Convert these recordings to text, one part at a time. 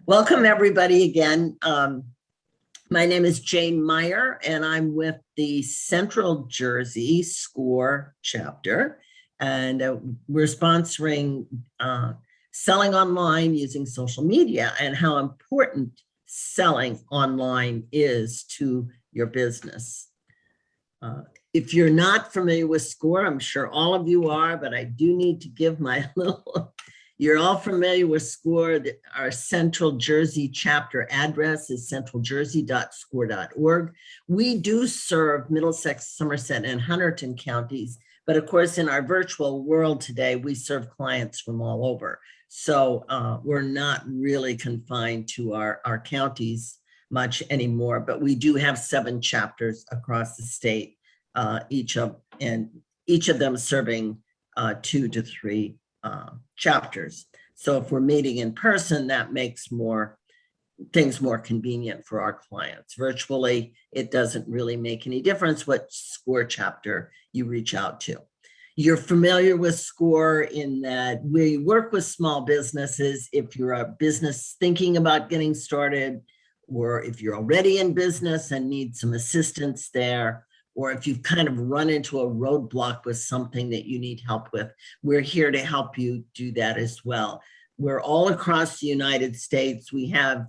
Welcome, everybody, again. My name is Jane Meyer, and I'm with the Central Jersey SCORE chapter, and we're sponsoring selling online using social media and how important selling online is to your business. If you're not familiar with SCORE, I'm sure all of you are, but I do need to give my little... You're all familiar with SCORE. Our Central Jersey chapter address is centraljersey.score.org. We do serve Middlesex, Somerset, and Hunterdon counties, but of course, in our virtual world today, we serve clients from all over. So we're not really confined to our counties much anymore, but we do have 7 chapters across the state, each of them serving 2 to 3 chapters. So if we're meeting in person, that makes things more convenient for our clients. Virtually, it doesn't really make any difference what SCORE chapter you reach out to. You're familiar with SCORE in that we work with small businesses. If you're a business thinking about getting started, or if you're already in business and need some assistance there, or if you've kind of run into a roadblock with something that you need help with, we're here to help you do that as well. We're all across the United States. We have,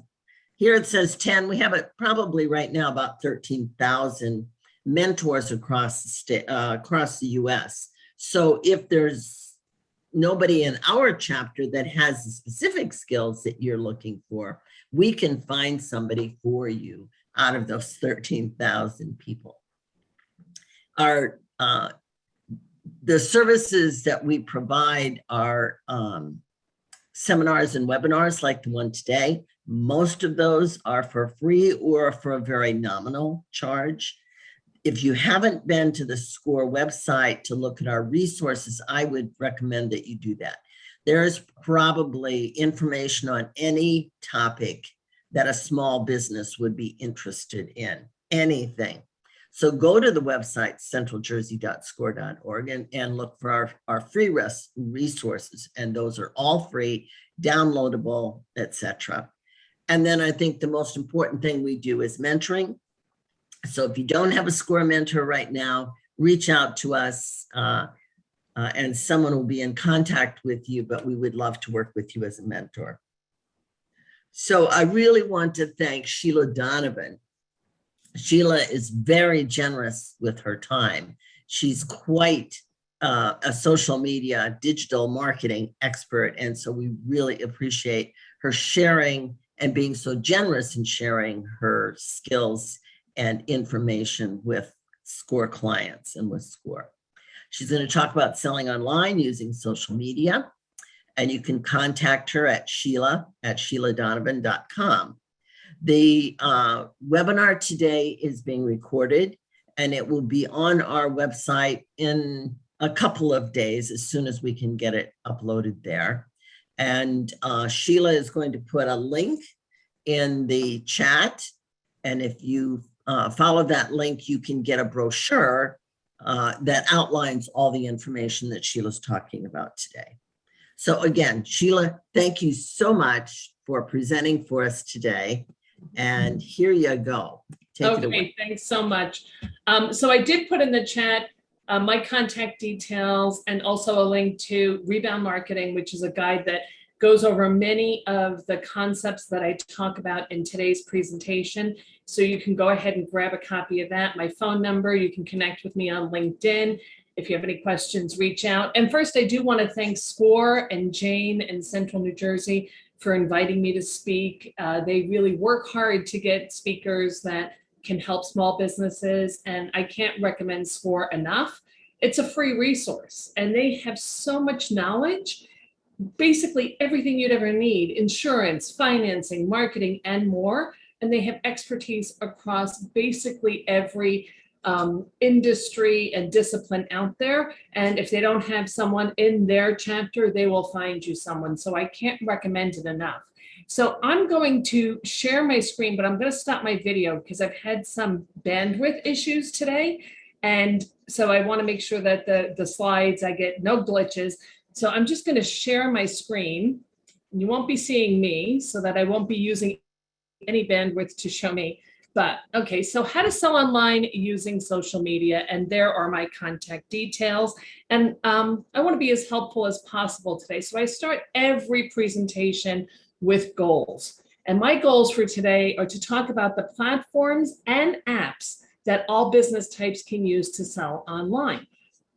here it says 10, we have probably right now about 13,000 mentors across the state, across the US. So if there's nobody in our chapter that has the specific skills that you're looking for, we can find somebody for you out of those 13,000 people. The services that we provide are seminars and webinars like the one today. Most of those are for free or for a very nominal charge. If you haven't been to the SCORE website to look at our resources, I would recommend that you do that. There is probably information on any topic that a small business would be interested in, anything. So go to the website, centraljersey.score.org, and look for our free resources. And those are all free, downloadable, etc. And then I think the most important thing we do is mentoring. So if you don't have a SCORE mentor right now, reach out to us and someone will be in contact with you, but we would love to work with you as a mentor. So I really want to thank Sheila Donovan. Sheila is very generous with her time. She's quite a social media, digital marketing expert. And so we really appreciate her sharing and being so generous in sharing her skills and information with SCORE clients and with SCORE. She's going to talk about selling online using social media. And you can contact her at sheila@sheiladonovan.com. The webinar today is being recorded and it will be on our website in a couple of days as soon as we can get it uploaded there. And Sheila is going to put a link in the chat. And if you follow that link, you can get a brochure that outlines all the information that Sheila's talking about today. So again, Sheila, thank you so much for presenting for us today. And here you go. Take it away. Okay, thanks so much. So I did put in the chat my contact details and also a link to Rebound Marketing, which is a guide that goes over many of the concepts that I talk about in today's presentation. So you can go ahead and grab a copy of that. My phone number, you can connect with me on LinkedIn. If you have any questions, reach out. And first, I do want to thank SCORE and Jane and Central New Jersey for inviting me to speak. They really work hard to get speakers that can help small businesses, and I can't recommend SCORE enough. It's a free resource, and they have so much knowledge, basically everything you'd ever need: insurance, financing, marketing, and more. And they have expertise across basically every industry and discipline out there. And if they don't have someone in their chapter, they will find you someone. So I can't recommend it enough. So I'm going to share my screen, but I'm going to stop my video because I've had some bandwidth issues today. And so I want to make sure that the slides, I get no glitches. So I'm just going to share my screen. You won't be seeing me, so that I won't be using any bandwidth to show me. But okay, so how to sell online using social media, and there are my contact details. And I want to be as helpful as possible today. So I start every presentation with goals. And my goals for today are to talk about the platforms and apps that all business types can use to sell online.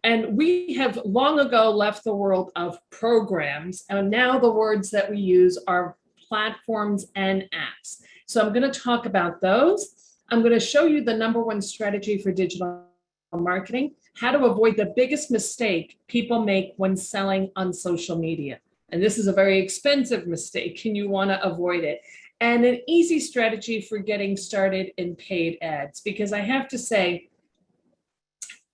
And we have long ago left the world of programs, and now the words that we use are platforms and apps. So I'm going to talk about those. I'm going to show you the #1 strategy for digital marketing, how to avoid the biggest mistake people make when selling on social media. And this is a very expensive mistake, and you want to avoid it. And an easy strategy for getting started in paid ads, because I have to say,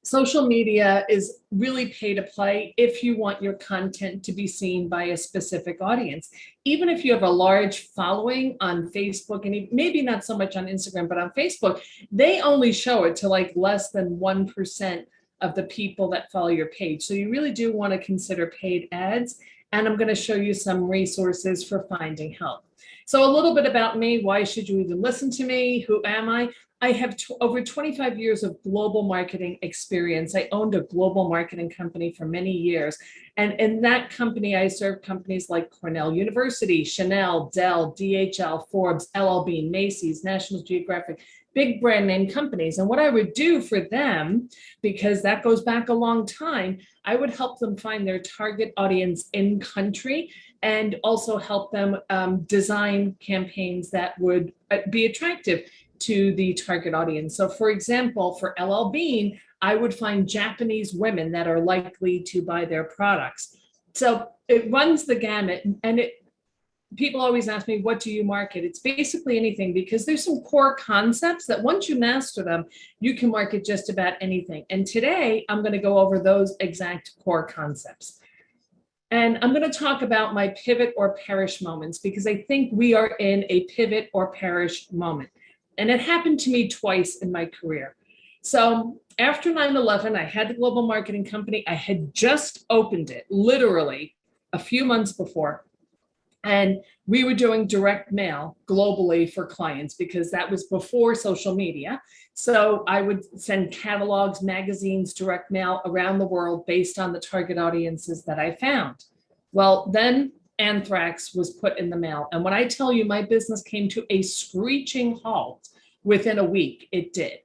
social media is really pay to play if you want your content to be seen by a specific audience. Even if you have a large following on Facebook, and maybe not so much on Instagram, but on Facebook, they only show it to like less than 1% of the people that follow your page. So you really do want to consider paid ads. And I'm going to show you some resources for finding help. So a little bit about me. Why should you even listen to me? Who am I? I have over 25 years of global marketing experience. I owned a global marketing company for many years. And in that company, I served companies like Cornell University, Chanel, Dell, DHL, Forbes, LLB, Macy's, National Geographic, big brand name companies. And what I would do for them, because that goes back a long time, I would help them find their target audience in country, and also help them design campaigns that would be attractive to the target audience. So for example, for LL Bean, I would find Japanese women that are likely to buy their products. So it runs the gamut, and people always ask me, what do you market? It's basically anything, because there's some core concepts that once you master them, you can market just about anything. And today I'm going to go over those exact core concepts. And I'm going to talk about my pivot or perish moments, because I think we are in a pivot or perish moment. And it happened to me twice in my career. So after 9/11, I had the global marketing company. I had just opened it literally a few months before. And we were doing direct mail globally for clients, because that was before social media. So I would send catalogs, magazines, direct mail around the world based on the target audiences that I found. Well, then anthrax was put in the mail. And when I tell you my business came to a screeching halt within a week, it did.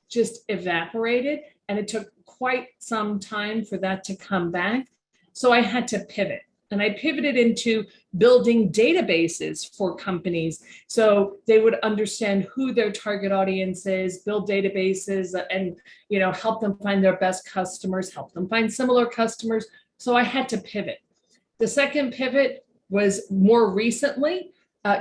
Just evaporated. And it took quite some time for that to come back. So I had to pivot. And I pivoted into building databases for companies so they would understand who their target audience is, build databases, and help them find their best customers, help them find similar customers. So I had to pivot. The second pivot was more recently,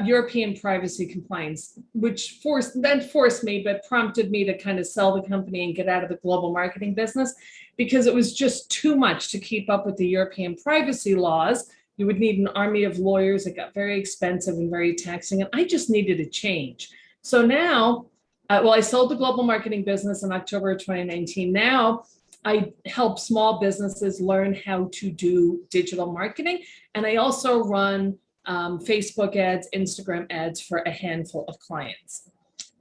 European privacy compliance, which forced me, but prompted me to kind of sell the company and get out of the global marketing business, because it was just too much to keep up with the European privacy laws. You would need an army of lawyers. It got very expensive and very taxing, and I just needed a change. So now, I sold the global marketing business in October of 2019. Now I help small businesses learn how to do digital marketing. And I also run Facebook ads, Instagram ads for a handful of clients.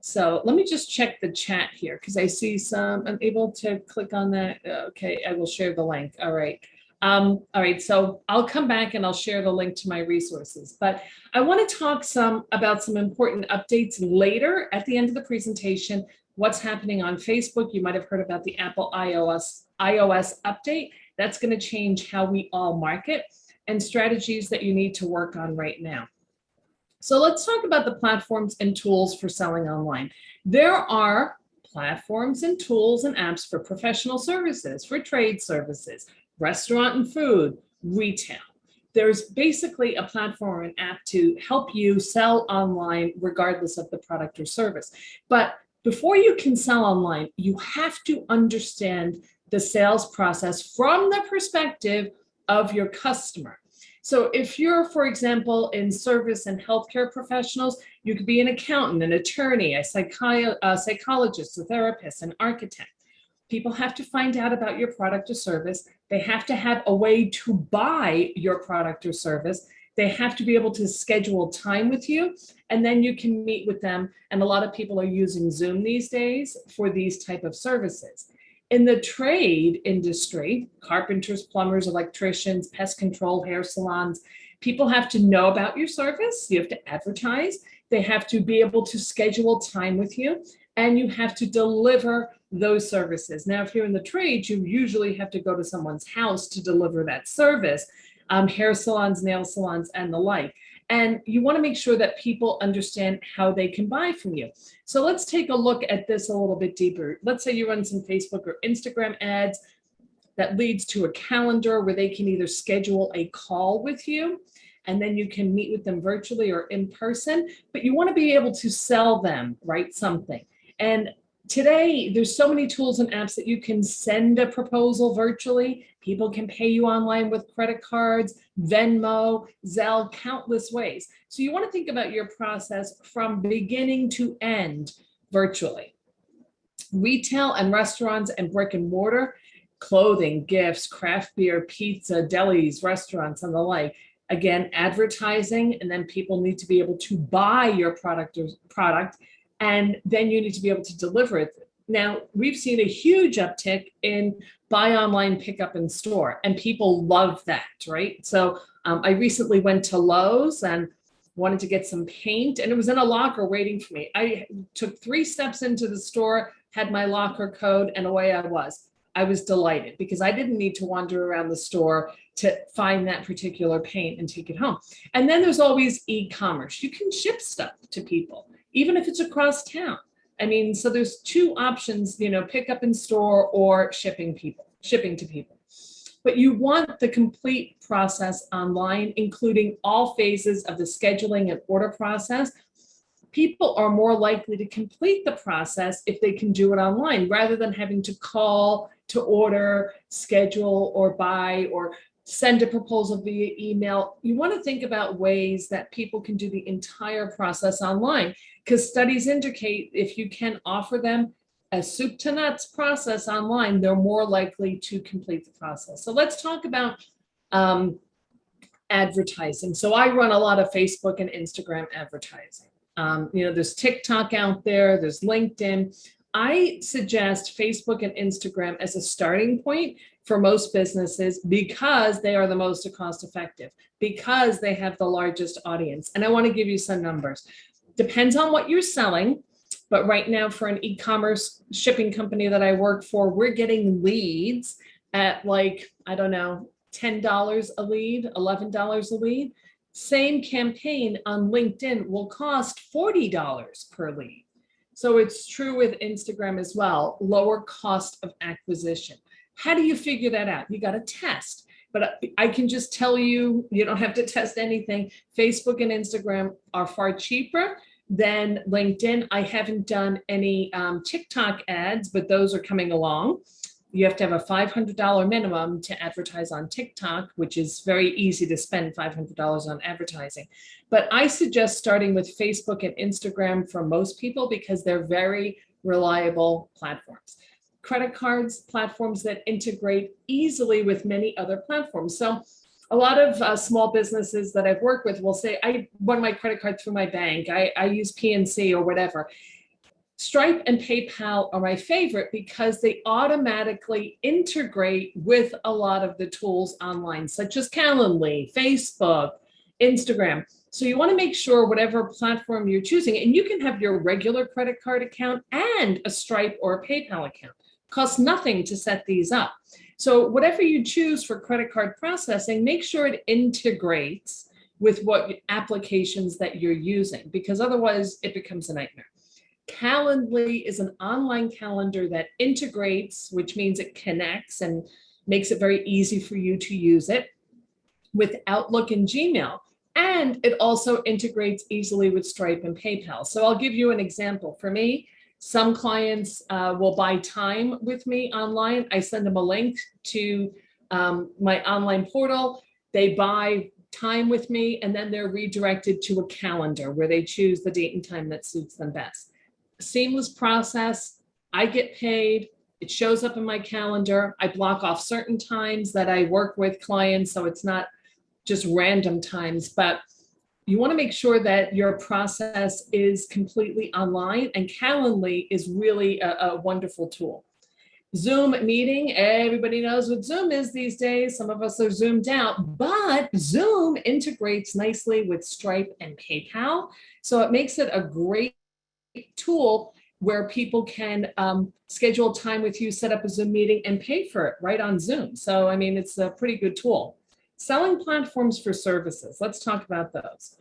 So let me just check the chat here, because I see some, I'm able to click on that. Okay, I will share the link. All right. All right, so I'll come back and I'll share the link to my resources. But I want to talk about some important updates later at the end of the presentation. What's happening on Facebook? You might have heard about the Apple iOS update. That's going to change how we all market, and strategies that you need to work on right now. So let's talk about the platforms and tools for selling online. There are platforms and tools and apps for professional services, for trade services, restaurant and food, retail. There's basically a platform or an app to help you sell online regardless of the product or service. But before you can sell online, you have to understand the sales process from the perspective of your customer. So if you're, for example, in service and healthcare professionals, you could be an accountant, an attorney, a psychologist, a therapist, an architect. People have to find out about your product or service. They have to have a way to buy your product or service. They have to be able to schedule time with you, and then you can meet with them. And a lot of people are using Zoom these days for these type of services. In the trade industry, carpenters, plumbers, electricians, pest control, hair salons, people have to know about your service. You have to advertise. They have to be able to schedule time with you, and you have to deliver those services. Now, if you're in the trade, you usually have to go to someone's house to deliver that service, hair salons, nail salons, and the like. And you want to make sure that people understand how they can buy from you. So let's take a look at this a little bit deeper. Let's say you run some Facebook or Instagram ads that leads to a calendar where they can either schedule a call with you, and then you can meet with them virtually or in person, but you want to be able to sell them, right, something. And today, there's so many tools and apps that you can send a proposal virtually. People can pay you online with credit cards, Venmo, Zelle, countless ways. So you want to think about your process from beginning to end virtually. Retail and restaurants and brick and mortar, clothing, gifts, craft beer, pizza, delis, restaurants, and the like. Again, advertising, and then people need to be able to buy your product, and then you need to be able to deliver it. Now, we've seen a huge uptick in buy online, pick up in store, and people love that, right? So I recently went to Lowe's and wanted to get some paint, and it was in a locker waiting for me. I took 3 steps into the store, had my locker code, and away I was. I was delighted because I didn't need to wander around the store to find that particular paint and take it home. And then there's always e-commerce. You can ship stuff to people, even if it's across town. I mean, so there's 2 options, pick up in store or shipping to people. But you want the complete process online, including all phases of the scheduling and order process. People are more likely to complete the process if they can do it online, rather than having to call to order, schedule, or buy, or send a proposal via email. You want to think about ways that people can do the entire process online, because studies indicate if you can offer them a soup to nuts process online, they're more likely to complete the process. So let's talk about advertising. So I run a lot of Facebook and Instagram advertising. There's TikTok out there, there's LinkedIn. I suggest Facebook and Instagram as a starting point for most businesses because they are the most cost effective, because they have the largest audience. And I want to give you some numbers. Depends on what you're selling, but right now for an e-commerce shipping company that I work for, we're getting leads at $10 a lead, $11 a lead. Same campaign on LinkedIn will cost $40 per lead. So it's true with Instagram as well, lower cost of acquisition. How do you figure that out? You got to test. But I can just tell you, you don't have to test anything. Facebook and Instagram are far cheaper than LinkedIn. I haven't done any TikTok ads, but those are coming along. You have to have a $500 minimum to advertise on TikTok, which is very easy to spend $500 on advertising. But I suggest starting with Facebook and Instagram for most people because they're very reliable platforms. Credit cards, platforms that integrate easily with many other platforms. So a lot of small businesses that I've worked with will say, I run my credit card through my bank. I use PNC or whatever. Stripe and PayPal are my favorite because they automatically integrate with a lot of the tools online, such as Calendly, Facebook, Instagram. So you want to make sure whatever platform you're choosing, and you can have your regular credit card account and a Stripe or a PayPal account. Costs nothing to set these up. So whatever you choose for credit card processing, make sure it integrates with what applications that you're using, because otherwise it becomes a nightmare. Calendly is an online calendar that integrates, which means it connects and makes it very easy for you to use it with Outlook and Gmail. And it also integrates easily with Stripe and PayPal. So I'll give you an example. For me, some clients will buy time with me online. I send them a link to my online portal. They buy time with me, and then they're redirected to a calendar where they choose the date and time that suits them best. Seamless process. I get paid. It shows up in my calendar. I block off certain times that I work with clients, so it's not just random times, but you want to make sure that your process is completely online, and Calendly is really a wonderful tool. Zoom meeting, everybody knows what Zoom is these days. Some of us are zoomed out, but Zoom integrates nicely with Stripe and PayPal. So it makes it a great tool where people can schedule time with you, set up a Zoom meeting, and pay for it right on Zoom. So, I mean, it's a pretty good tool. Selling platforms for services. Let's talk about those.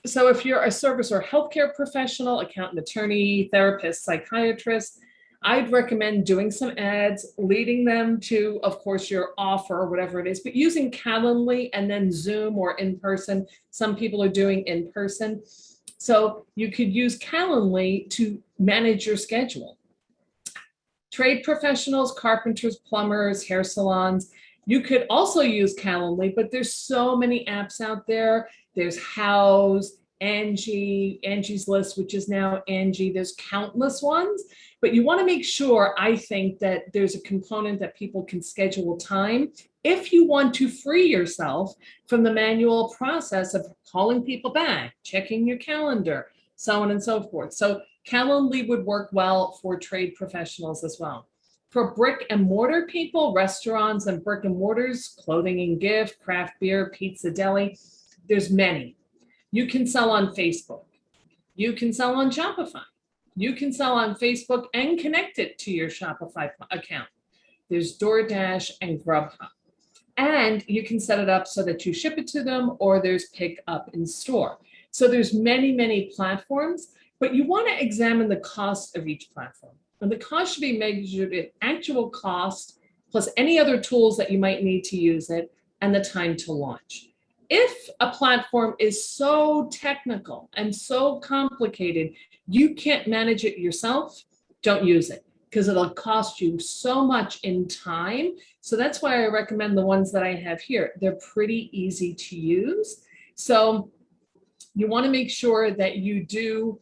So if you're a service or healthcare professional, accountant, attorney, therapist, psychiatrist, I'd recommend doing some ads, leading them to, of course, your offer or whatever it is, but using Calendly and then Zoom or in person. Some people are doing in person. So you could use Calendly to manage your schedule. Trade professionals, carpenters, plumbers, hair salons. You could also use Calendly, but there's so many apps out there. There's House, Angie, Angie's List, which is now Angie. There's countless ones, but you want to make sure, I think, that there's a component that people can schedule time if you want to free yourself from the manual process of calling people back, checking your calendar, so on and so forth. So Calendly would work well for trade professionals as well. For brick and mortar people, restaurants and brick and mortars, clothing and gift, craft beer, pizza deli, there's many. You can sell on Facebook. You can sell on Shopify. You can sell on Facebook and connect it to your Shopify account. There's DoorDash and Grubhub. And you can set it up so that you ship it to them, or there's pick up in store. So there's many, many platforms, but you want to examine the cost of each platform. And the cost should be measured at actual cost plus any other tools that you might need to use it and the time to launch. If a platform is so technical and so complicated, you can't manage it yourself, don't use it, because it'll cost you so much in time. So that's why I recommend the ones that I have here. They're pretty easy to use. So you want to make sure that you do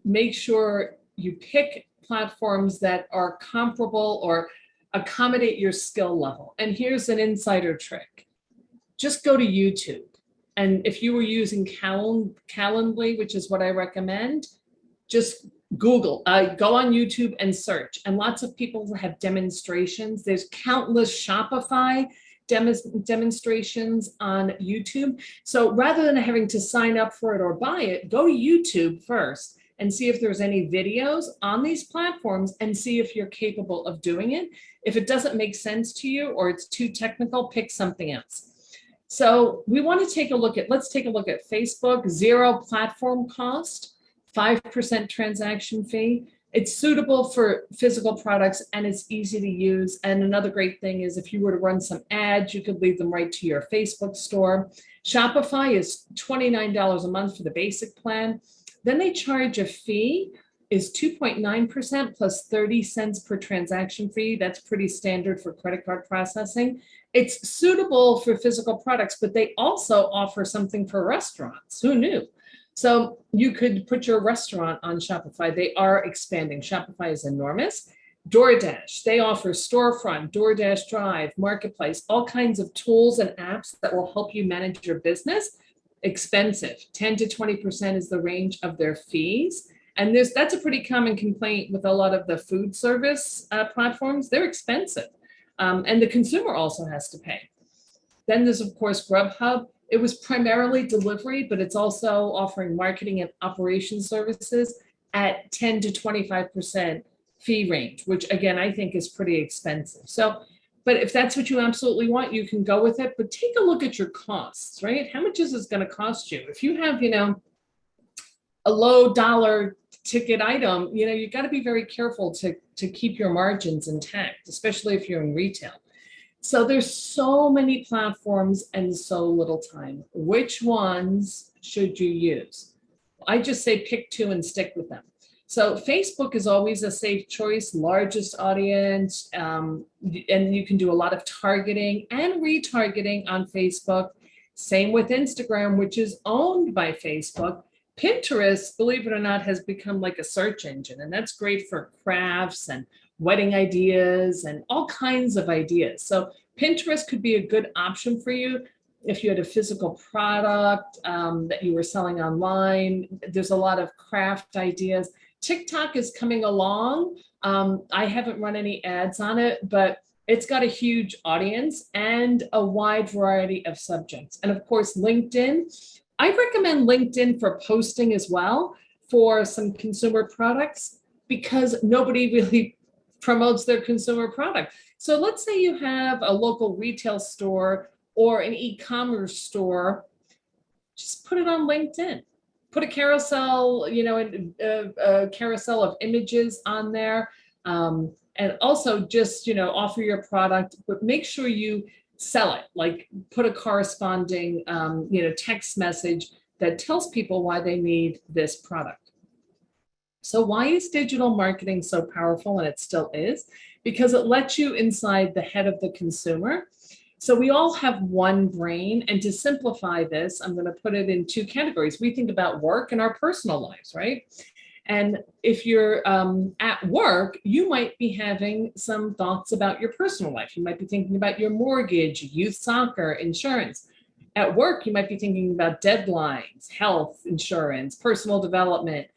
make sure you pick platforms that are comparable or accommodate your skill level. And here's an insider trick. Just go to YouTube. And if you were using Calendly, which is what I recommend, just Google, go on YouTube and search. And lots of people have demonstrations. There's countless Shopify demonstrations on YouTube. So rather than having to sign up for it or buy it, go to YouTube first and see if there's any videos on these platforms and see if you're capable of doing it. If it doesn't make sense to you or it's too technical, pick something else. So we want to take a look at, let's take a look at Facebook, 0 platform cost, 5% transaction fee. It's suitable for physical products and it's easy to use. And another great thing is if you were to run some ads, you could lead them right to your Facebook store. Shopify is $29 a month for the basic plan. Then they charge a fee is 2.9% plus 30 cents per transaction fee. That's pretty standard for credit card processing. It's suitable for physical products, but they also offer something for restaurants. Who knew? So you could put your restaurant on Shopify. They are expanding. Shopify is enormous. DoorDash, they offer storefront, DoorDash Drive, Marketplace, all kinds of tools and apps that will help you manage your business. Expensive, 10 to 20% is the range of their fees. And that's a pretty common complaint with a lot of the food service platforms. They're expensive. And the consumer also has to pay. Then there's, of course, Grubhub. It was primarily delivery, but it's also offering marketing and operations services at 10 to 25% fee range, which again, I think is pretty expensive. So, but if that's what you absolutely want, you can go with it, but take a look at your costs, right? How much is this going to cost you? If you have, a low dollar ticket item, you got to be very careful to keep your margins intact, especially if you're in retail. So there's so many platforms and so little time. Which ones should you use? I just say pick 2 and stick with them. So Facebook is always a safe choice, largest audience, and you can do a lot of targeting and retargeting on Facebook. Same with Instagram, which is owned by Facebook. Pinterest, believe it or not, has become like a search engine, and that's great for crafts and wedding ideas and all kinds of ideas. So Pinterest could be a good option for you. if you had a physical product that you were selling online. There's a lot of craft ideas. TikTok is coming along. I haven't run any ads on it, but it's got a huge audience and a wide variety of subjects. And of course, LinkedIn. I recommend LinkedIn for posting as well for some consumer products, because nobody really promotes their consumer product. So let's say you have a local retail store or an e-commerce store, just put it on LinkedIn. Put a carousel, a carousel of images on there. And also just, offer your product, but make sure you sell it, like put a corresponding, text message that tells people why they need this product. So why is digital marketing so powerful? And it still is, because it lets you inside the head of the consumer. So we all have one brain. And to simplify this, I'm going to put it in two categories. We think about work and our personal lives, right? And if you're at work, you might be having some thoughts about your personal life. You might be thinking about your mortgage, youth soccer, insurance. At work, you might be thinking about deadlines, health insurance, personal development,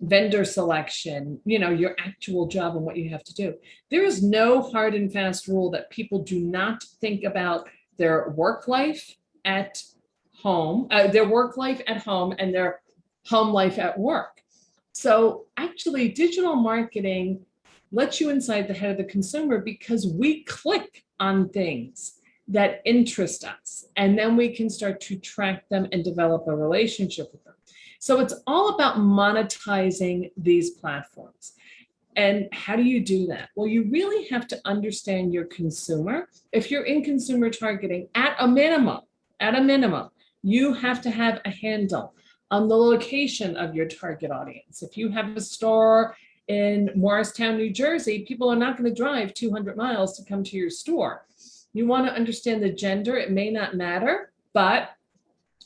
vendor selection, your actual job and what you have to do. There is no hard and fast rule that people do not think about their work life at home, and their home life at work. So actually, digital marketing lets you inside the head of the consumer, because we click on things that interest us, and then we can start to track them and develop a relationship with them. So it's all about monetizing these platforms. And how do you do that? Well, you really have to understand your consumer. If you're in consumer targeting, at a minimum, you have to have a handle on the location of your target audience. If you have a store in Morristown, New Jersey, people are not going to drive 200 miles to come to your store. You want to understand the gender. It may not matter, but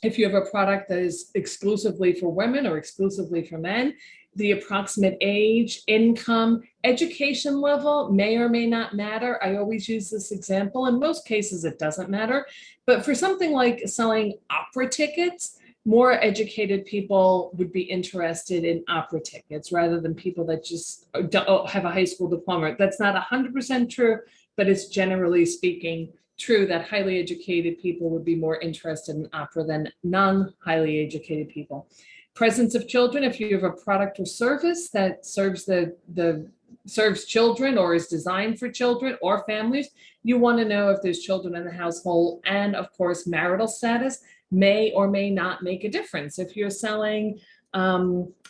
if you have a product that is exclusively for women or exclusively for men, the approximate age, income, education level may or may not matter. I always use this example. In most cases, it doesn't matter. But for something like selling opera tickets, more educated people would be interested in opera tickets rather than people that just don't have a high school diploma. That's not 100% true, but it's generally speaking true that highly educated people would be more interested in opera than non-highly educated people. Presence of children, if you have a product or service that serves serves children or is designed for children or families, you want to know if there's children in the household. And of course, marital status may or may not make a difference. If you're selling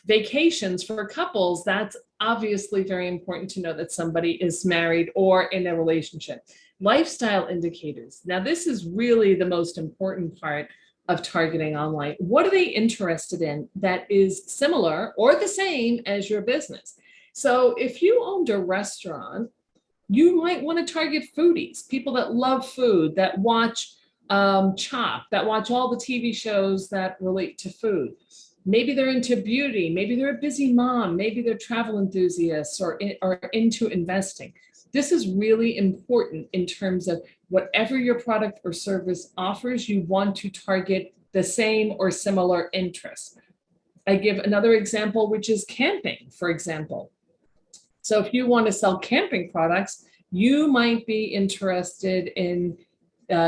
vacations for couples, that's obviously very important to know that somebody is married or in a relationship. Lifestyle indicators. Now, this is really the most important part of targeting online. What are they interested in that is similar or the same as your business? So if you owned a restaurant, you might want to target foodies, people that love food, that watch Chopped, that watch all the TV shows that relate to food. Maybe they're into beauty, maybe they're a busy mom, maybe they're travel enthusiasts or into investing. This is really important in terms of whatever your product or service offers, you want to target the same or similar interests. I give another example, which is camping, for example. So if you want to sell camping products, you might be interested in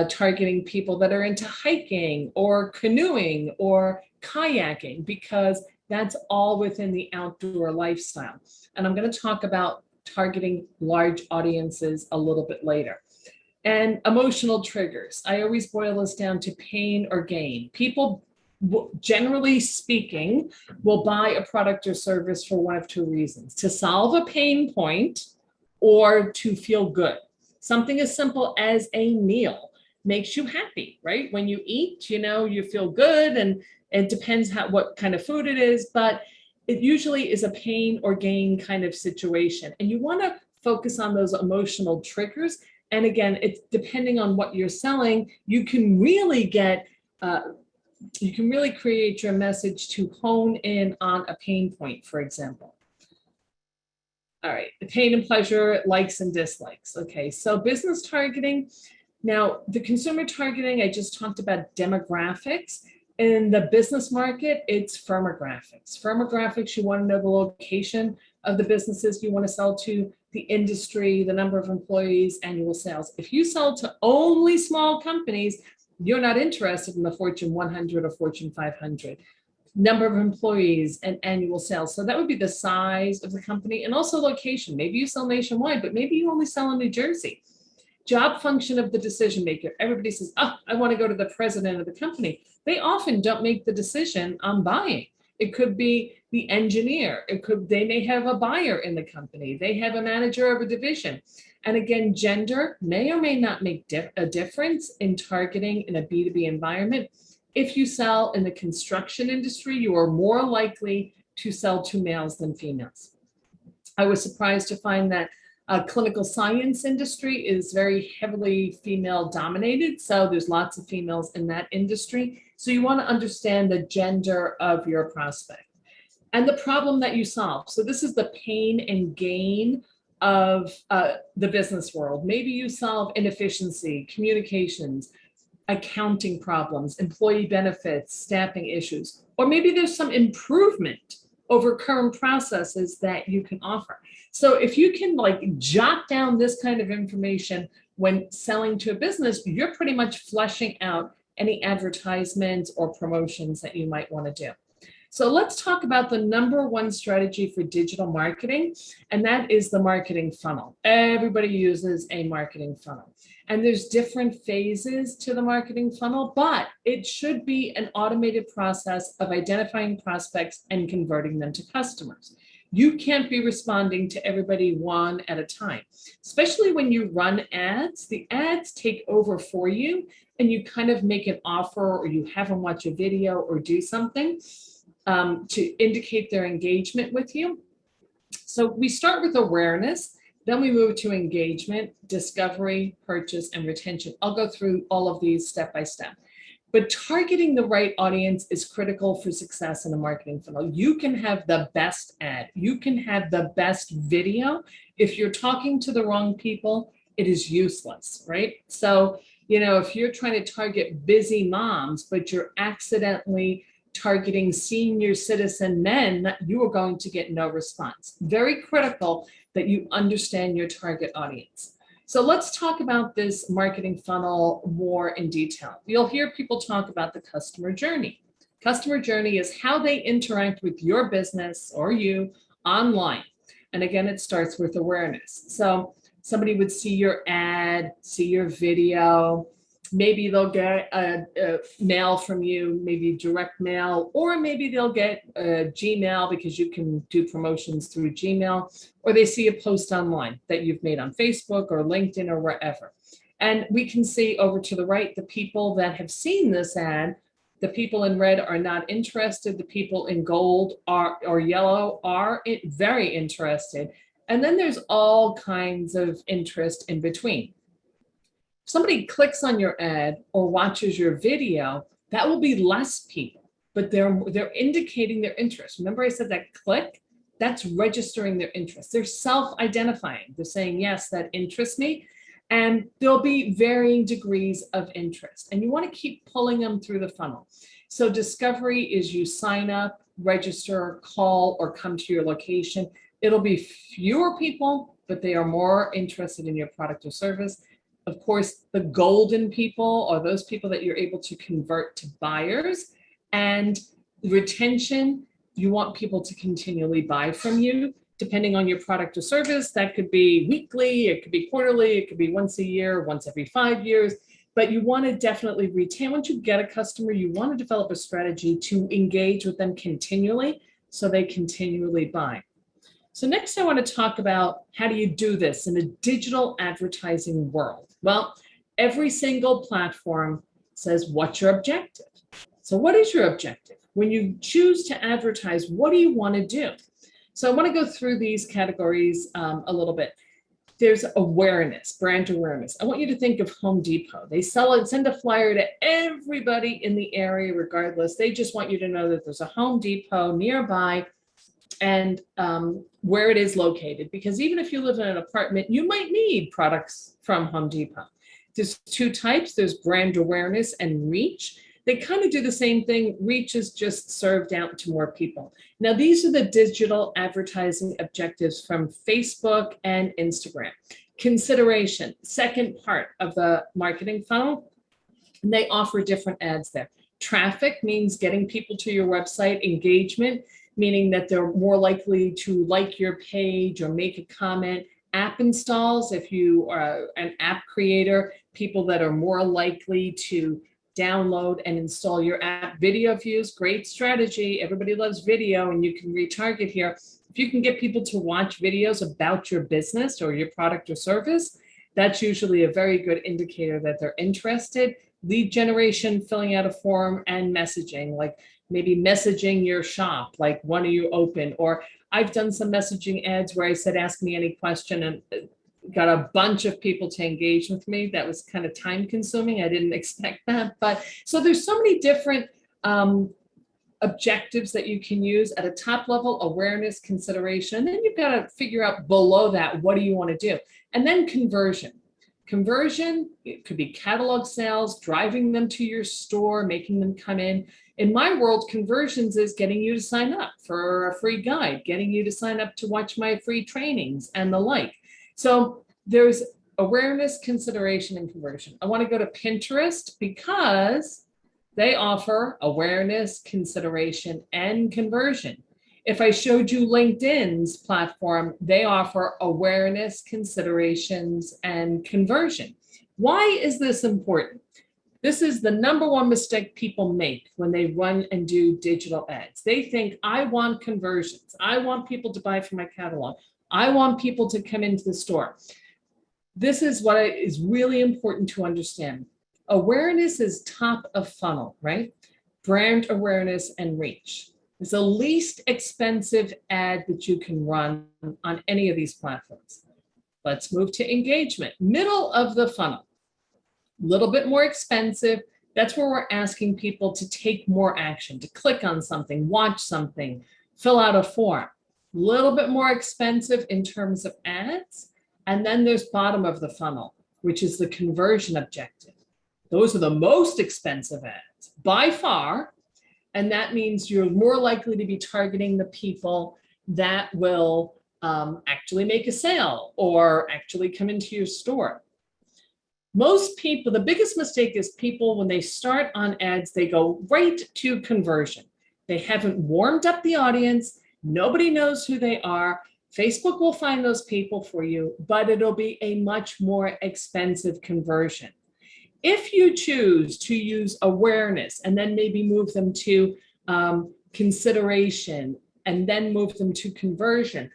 targeting people that are into hiking or canoeing or kayaking, because that's all within the outdoor lifestyle. And I'm going to talk about targeting large audiences a little bit later. And emotional triggers. I always boil this down to pain or gain. People, generally speaking, will buy a product or service for one of two reasons: to solve a pain point or to feel good. Something as simple as a meal makes you happy, right? When you eat, you feel good, and it depends what kind of food it is, but it usually is a pain or gain kind of situation. And you want to focus on those emotional triggers. And again, it's depending on what you're selling, you can really create your message to hone in on a pain point, for example. All right, the pain and pleasure, likes and dislikes. Okay, so business targeting, Now, the consumer targeting, I just talked about demographics. In the business market, it's firmographics. Firmographics, you want to know the location of the businesses you want to sell to, the industry, the number of employees, annual sales. If you sell to only small companies, you're not interested in the Fortune 100 or Fortune 500. Number of employees and annual sales. So that would be the size of the company and also location. Maybe you sell nationwide, but maybe you only sell in New Jersey. Job function of the decision maker. Everybody says, oh, I want to go to the president of the company. They often don't make the decision on buying. It could be the engineer. They may have a buyer in the company. They have a manager of a division. And again, gender may or may not make a difference in targeting in a B2B environment. If you sell in the construction industry, you are more likely to sell to males than females. I was surprised to find that clinical science industry is very heavily female dominated. So there's lots of females in that industry. So you want to understand the gender of your prospect and the problem that you solve. So this is the pain and gain of the business world. Maybe you solve inefficiency, communications, accounting problems, employee benefits, staffing issues, or maybe there's some improvement over current processes that you can offer. So if you can like jot down this kind of information when selling to a business, you're pretty much fleshing out any advertisements or promotions that you might want to do. So let's talk about the number one strategy for digital marketing, and that is the marketing funnel. Everybody uses a marketing funnel, and there's different phases to the marketing funnel, but it should be an automated process of identifying prospects and converting them to customers. You can't be responding to everybody one at a time, especially when you run ads. The ads take over for you, and you kind of make an offer or you have them watch a video or do something to indicate their engagement with you. So we start with awareness, then we move to engagement, discovery, purchase, and retention. I'll go through all of these step by step. But targeting the right audience is critical for success in a marketing funnel. You can have the best ad, you can have the best video. If you're talking to the wrong people, it is useless, right? So, if you're trying to target busy moms, but you're accidentally targeting senior citizen men, you are going to get no response. Very critical that you understand your target audience. So let's talk about this marketing funnel more in detail. You'll hear people talk about the customer journey. Customer journey is how they interact with your business or you online. And again, it starts with awareness. So somebody would see your ad, see your video, maybe they'll get a mail from you, maybe direct mail, or maybe they'll get a Gmail because you can do promotions through Gmail, or they see a post online that you've made on Facebook or LinkedIn or wherever. And we can see over to the right, the people that have seen this ad, the people in red are not interested, the people in gold or yellow are very interested. And then there's all kinds of interest in between. Somebody clicks on your ad or watches your video, that will be less people, but they're indicating their interest. Remember I said that click? That's registering their interest. They're self-identifying. They're saying, yes, that interests me. And there'll be varying degrees of interest. And you want to keep pulling them through the funnel. So discovery is you sign up, register, call, or come to your location. It'll be fewer people, but they are more interested in your product or service. Of course, the golden people are those people that you're able to convert to buyers. And retention, you want people to continually buy from you, depending on your product or service. That could be weekly, it could be quarterly, it could be once a year, once every 5 years. But you want to definitely retain. Once you get a customer, you want to develop a strategy to engage with them continually so they continually buy. So next I want to talk about how do you do this in a digital advertising world? Well, every single platform says, what's your objective? So what is your objective? When you choose to advertise, what do you want to do? So I want to go through these categories a little bit. There's awareness, brand awareness. I want you to think of Home Depot. They send a flyer to everybody in the area regardless. They just want you to know that there's a Home Depot nearby and where it is located. Because even if you live in an apartment, you might need products from Home Depot. There's two types. There's brand awareness and reach. They kind of do the same thing. Reach is just served out to more people. Now, these are the digital advertising objectives from Facebook and Instagram. Consideration, second part of the marketing funnel, and they offer different ads there. Traffic means getting people to your website. Engagement, meaning that they're more likely to like your page or make a comment. App installs, if you are an app creator, people that are more likely to download and install your app. Video views, great strategy. Everybody loves video, and you can retarget here. If you can get people to watch videos about your business or your product or service, that's usually a very good indicator that they're interested. Lead generation, filling out a form, and messaging, like maybe messaging your shop, like when are you open? Or I've done some messaging ads where I said, ask me any question, and got a bunch of people to engage with me. That was kind of time consuming. I didn't expect that. But so there's so many different objectives that you can use at a top level: awareness, consideration. And then you've got to figure out below that, what do you want to do? And then conversion. Conversion, it could be catalog sales, driving them to your store, making them come in. In my world, conversions is getting you to sign up for a free guide, getting you to sign up to watch my free trainings and the like. So there's awareness, consideration, and conversion. I want to go to Pinterest because they offer awareness, consideration, and conversion. If I showed you LinkedIn's platform, they offer awareness, considerations, and conversion. Why is this important? This is the number one mistake people make when they run and do digital ads. They think, I want conversions. I want people to buy from my catalog. I want people to come into the store. This is what is really important to understand. Awareness is top of funnel, right? Brand awareness and reach. It's the least expensive ad that you can run on any of these platforms. Let's move to engagement. Middle of the funnel, a little bit more expensive. That's where we're asking people to take more action, to click on something, watch something, fill out a form. A little bit more expensive in terms of ads. And then there's bottom of the funnel, which is the conversion objective. Those are the most expensive ads by far. And that means you're more likely to be targeting the people that will actually make a sale or actually come into your store. Most people, the biggest mistake is people, when they start on ads, they go right to conversion. They haven't warmed up the audience. Nobody knows who they are. Facebook will find those people for you, but it'll be a much more expensive conversion. If you choose to use awareness and then maybe move them to consideration and then move them to conversion,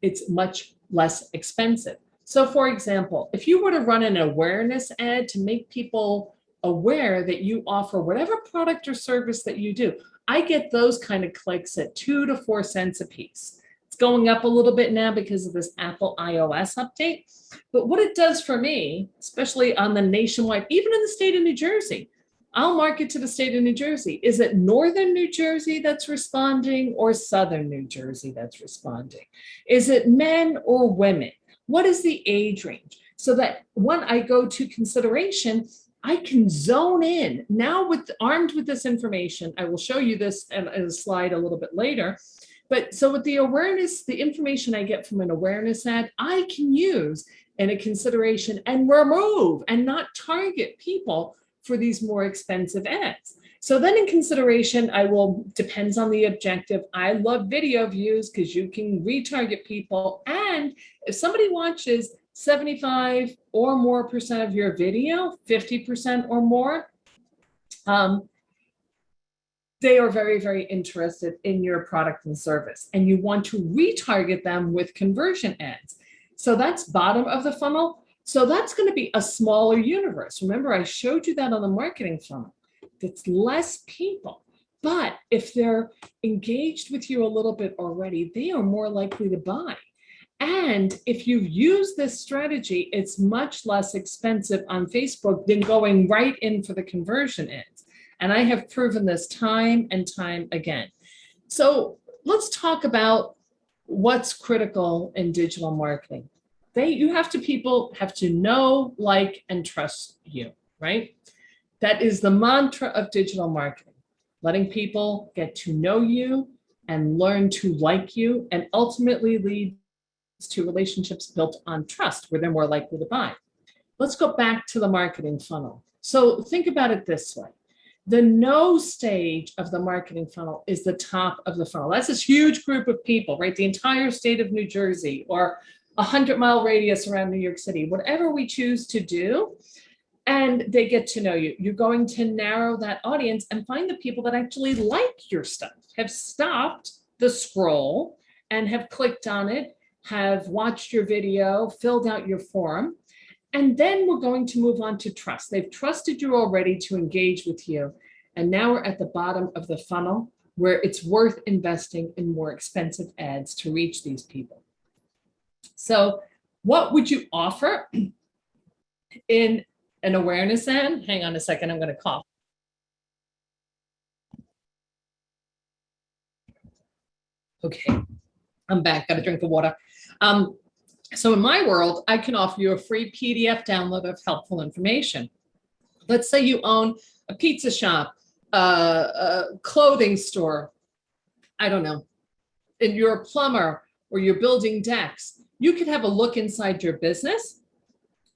it's much less expensive. So for example, if you were to run an awareness ad to make people aware that you offer whatever product or service that you do, I get those kind of clicks at 2 to 4 cents a piece. It's going up a little bit now because of this Apple iOS update. But what it does for me, especially on the nationwide, even in the state of New Jersey, I'll market to the state of New Jersey. Is it northern New Jersey that's responding or southern New Jersey that's responding? Is it men or women? What is the age range? So that when I go to consideration, I can zone in. Now, armed with this information, I will show you this in a slide a little bit later. But so with the awareness, the information I get from an awareness ad, I can use in a consideration and remove and not target people for these more expensive ads. So then in consideration, I will, depends on the objective. I love video views because you can retarget people. And if somebody watches 75 or more % of your video, 50% or more, they are very, very interested in your product and service. And you want to retarget them with conversion ads. So that's bottom of the funnel. So that's going to be a smaller universe. Remember, I showed you that on the marketing funnel. It's less people. But if they're engaged with you a little bit already, they are more likely to buy. And if you use this strategy, it's much less expensive on Facebook than going right in for the conversion ads. And I have proven this time and time again. So let's talk about what's critical in digital marketing. people have to know, like, and trust you, right? That is the mantra of digital marketing, letting people get to know you and learn to like you, and ultimately leads to relationships built on trust where they're more likely to buy. Let's go back to the marketing funnel. So think about it this way. The know stage of the marketing funnel is the top of the funnel. That's this huge group of people, right? The entire state of New Jersey, or 100-mile radius around New York City, whatever we choose to do, and they get to know you. You're going to narrow that audience and find the people that actually like your stuff, have stopped the scroll and have clicked on it, have watched your video, filled out your form. And then we're going to move on to trust. They've trusted you already to engage with you. And now we're at the bottom of the funnel where it's worth investing in more expensive ads to reach these people. So what would you offer in an awareness ad? Hang on a second, I'm going to cough. Okay, I'm back, got a drink of water. So in my world, I can offer you a free PDF download of helpful information. Let's say you own a pizza shop, a clothing store, I don't know, and you're a plumber or you're building decks. You could have a look inside your business.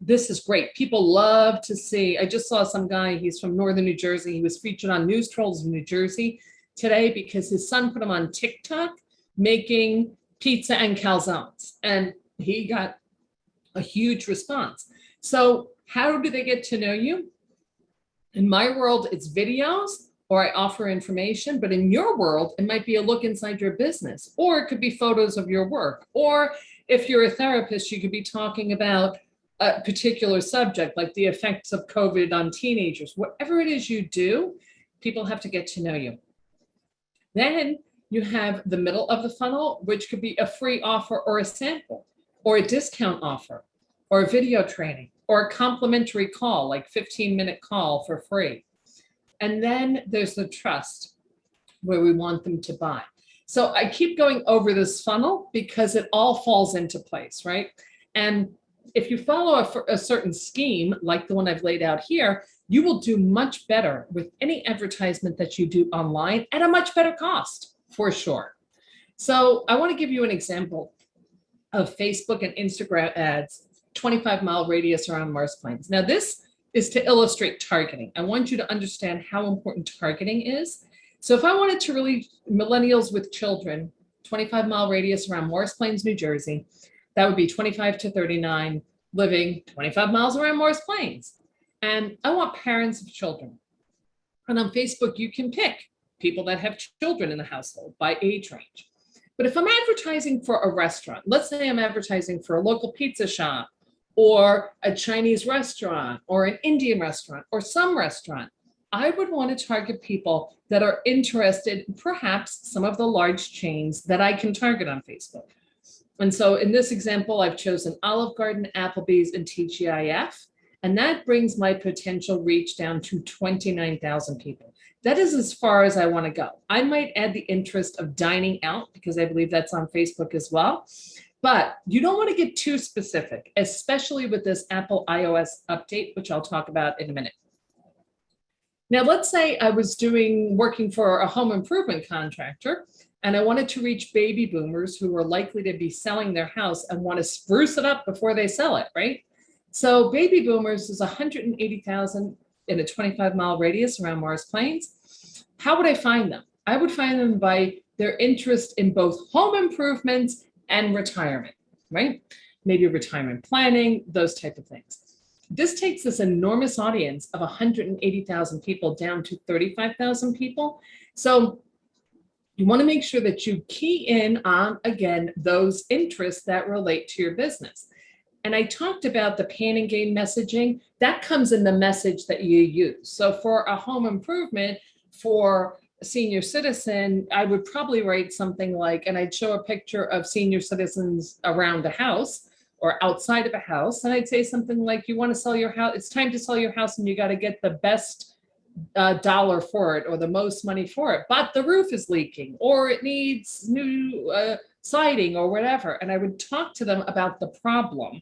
This is great. People love to see. I just saw some guy, he's from Northern New Jersey. He was featured on News Trolls of New Jersey today because his son put him on TikTok making pizza and calzones. And he got a huge response. So how do they get to know you? In my world, it's videos, or I offer information, but in your world, it might be a look inside your business, or it could be photos of your work. Or if you're a therapist, you could be talking about a particular subject, like the effects of COVID on teenagers. Whatever it is you do, people have to get to know you. Then you have the middle of the funnel, which could be a free offer or a sample, or a discount offer, or a video training, or a complimentary call, like 15-minute call for free. And then there's the trust, where we want them to buy. So I keep going over this funnel because it all falls into place, right? And if you follow a certain scheme, like the one I've laid out here, you will do much better with any advertisement that you do online at a much better cost, for sure. So I want to give you an example of Facebook and Instagram ads, 25-mile radius around Morris Plains. Now, this is to illustrate targeting. I want you to understand how important targeting is. So if I wanted to really, millennials with children, 25-mile radius around Morris Plains, New Jersey, that would be 25 to 39, living 25 miles around Morris Plains. And I want parents of children. And on Facebook, you can pick people that have children in the household by age range. But if I'm advertising for a restaurant, let's say I'm advertising for a local pizza shop, or a Chinese restaurant, or an Indian restaurant, or some restaurant, I would want to target people that are interested in perhaps some of the large chains that I can target on Facebook. And so in this example, I've chosen Olive Garden, Applebee's, and TGIF, and that brings my potential reach down to 29,000 people. That is as far as I want to go. I might add the interest of dining out because I believe that's on Facebook as well. But you don't want to get too specific, especially with this Apple iOS update, which I'll talk about in a minute. Now, let's say I was working for a home improvement contractor, and I wanted to reach baby boomers who were likely to be selling their house and want to spruce it up before they sell it, right? So baby boomers is 180,000 in a 25-mile radius around Morris Plains. How would I find them? I would find them by their interest in both home improvements and retirement, right? Maybe retirement planning, those type of things. This takes this enormous audience of 180,000 people down to 35,000 people. So you want to make sure that you key in on, again, those interests that relate to your business. And I talked about the pain and gain messaging. That comes in the message that you use. So for a home improvement, for a senior citizen, I would probably write something like, and I'd show a picture of senior citizens around a house or outside of a house. And I'd say something like, you want to sell your house, it's time to sell your house and you got to get the best dollar for it or the most money for it. But the roof is leaking or it needs new siding or whatever. And I would talk to them about the problem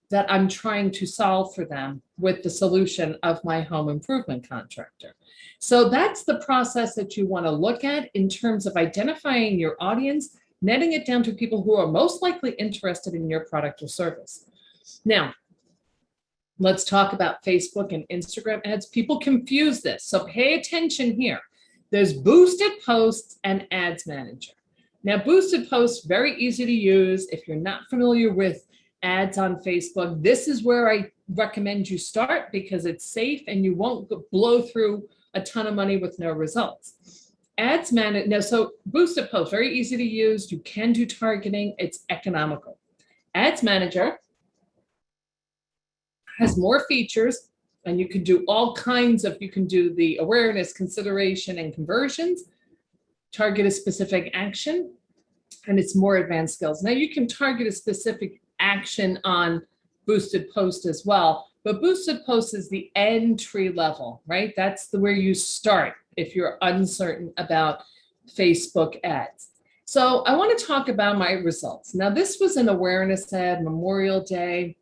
that I'm trying to solve for them with the solution of my home improvement contractor. So that's the process that you want to look at in terms of identifying your audience, netting it down to people who are most likely interested in your product or service. Now, let's talk about Facebook and Instagram ads. People confuse this, so pay attention here. There's boosted posts and ads manager. Now, boosted posts, very easy to use. If you're not familiar with ads on Facebook, this is where I recommend you start because it's safe and you won't blow through a ton of money with no results. Ads manager, now, so boosted posts, very easy to use. You can do targeting, it's economical. Ads manager has more features and you can do all kinds of, you can do the awareness, consideration, and conversions, target a specific action, and it's more advanced skills. Now you can target a specific action on boosted post as well, but boosted post is the entry level, right? That's where you start if you're uncertain about Facebook ads. So I want to talk about my results. Now this was an awareness ad, Memorial Day,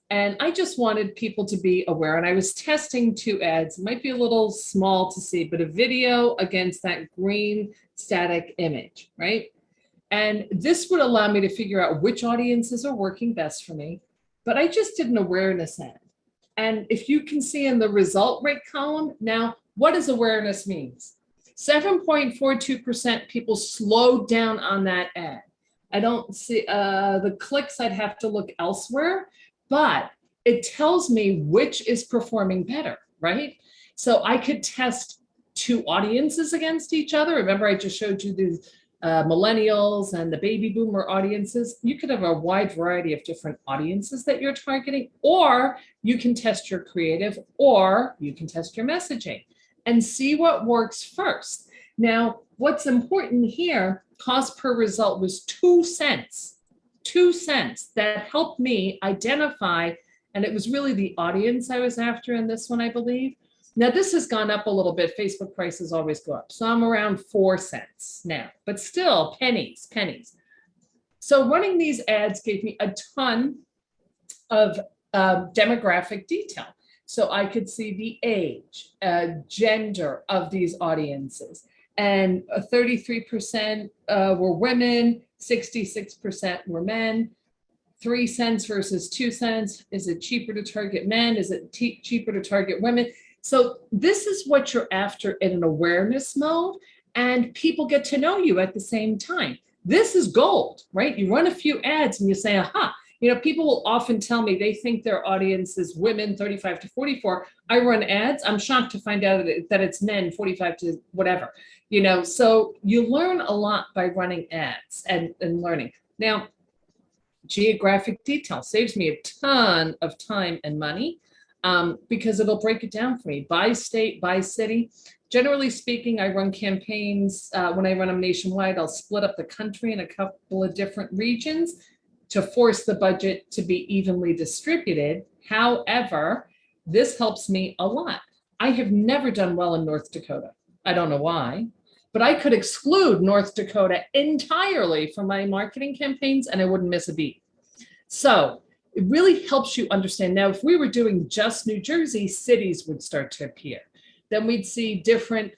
and I just wanted people to be aware. And I was testing 2 ads. It might be a little small to see, but a video against that green static image, right? And this would allow me to figure out which audiences are working best for me. But I just did an awareness ad. And if you can see in the result rate column, now what does awareness means? 7.42% people slowed down on that ad. I don't see the clicks, I'd have to look elsewhere, but it tells me which is performing better, right? So I could test 2 audiences against each other. Remember, I just showed you the millennials and the baby boomer audiences. You could have a wide variety of different audiences that you're targeting, or you can test your creative, or you can test your messaging and see what works first. Now, what's important here, cost per result was 2 cents. 2 cents that helped me identify, and it was really the audience I was after in this one, I believe. Now this has gone up a little bit. Facebook prices always go up. So I'm around 4 cents now, but still pennies. So running these ads gave me a ton of demographic detail. So I could see the age, gender of these audiences, and 33% were women, 66% were men. 3 cents versus 2 cents. Is it cheaper to target men? Is it cheaper to target women? So this is what you're after in an awareness mode, and people get to know you at the same time. This is gold, right? You run a few ads and you say, aha. You know, people will often tell me they think their audience is women 35 to 44. I run ads. I'm shocked to find out that it's men 45 to whatever, you know. So you learn a lot by running ads and learning. Now, geographic detail saves me a ton of time and money because it'll break it down for me by state, by city. Generally speaking, I run campaigns. When I run them nationwide, I'll split up the country in a couple of different regions to force the budget to be evenly distributed. However, this helps me a lot. I have never done well in North Dakota. I don't know why, but I could exclude North Dakota entirely from my marketing campaigns and I wouldn't miss a beat. So it really helps you understand. Now, if we were doing just New Jersey, cities would start to appear. Then we'd see different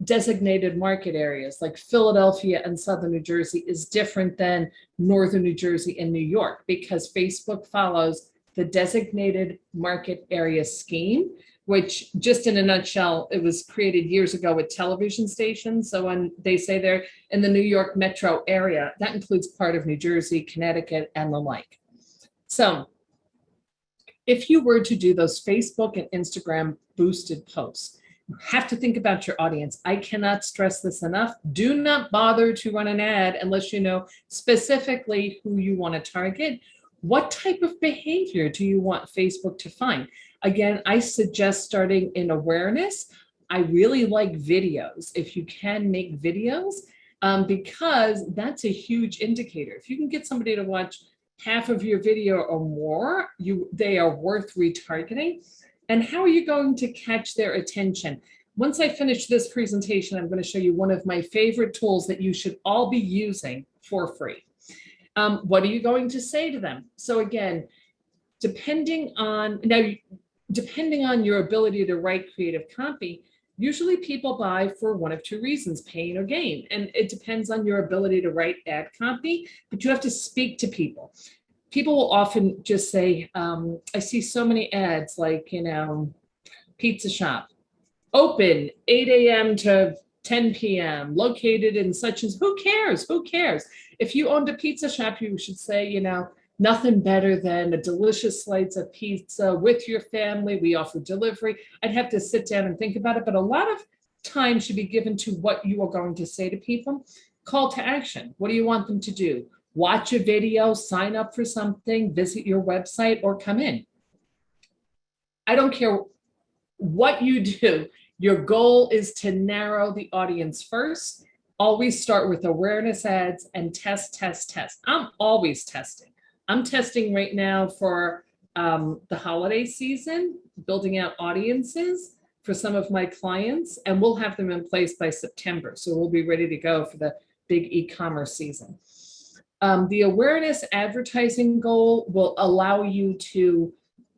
designated market areas, like Philadelphia and Southern New Jersey is different than Northern New Jersey and New York, because Facebook follows the designated market area scheme, which just in a nutshell, it was created years ago with television stations. So when they say they're in the New York metro area, that includes part of New Jersey, Connecticut, and the like. So if you were to do those Facebook and Instagram boosted posts, you have to think about your audience. I cannot stress this enough. Do not bother to run an ad unless you know specifically who you want to target. What type of behavior do you want Facebook to find? Again, I suggest starting in awareness. I really like videos. If you can make videos, because that's a huge indicator. If you can get somebody to watch half of your video or more, they are worth retargeting. And how are you going to catch their attention? Once I finish this presentation, I'm going to show you one of my favorite tools that you should all be using for free. What are you going to say to them? So again, depending on your ability to write creative copy, usually people buy for one of two reasons, pain or gain. And it depends on your ability to write ad copy, but you have to speak to people. People will often just say, I see so many ads like, pizza shop, open 8 a.m. to 10 p.m., located in such as, who cares? Who cares? If you owned a pizza shop, you should say, nothing better than a delicious slice of pizza with your family. We offer delivery. I'd have to sit down and think about it, but a lot of time should be given to what you are going to say to people. Call to action. What do you want them to do? Watch a video, sign up for something, visit your website, or come in. I don't care what you do. Your goal is to narrow the audience first. Always start with awareness ads and test. I'm always testing. I'm testing right now for the holiday season, building out audiences for some of my clients, and we'll have them in place by September. So we'll be ready to go for the big e-commerce season. The awareness advertising goal will allow you to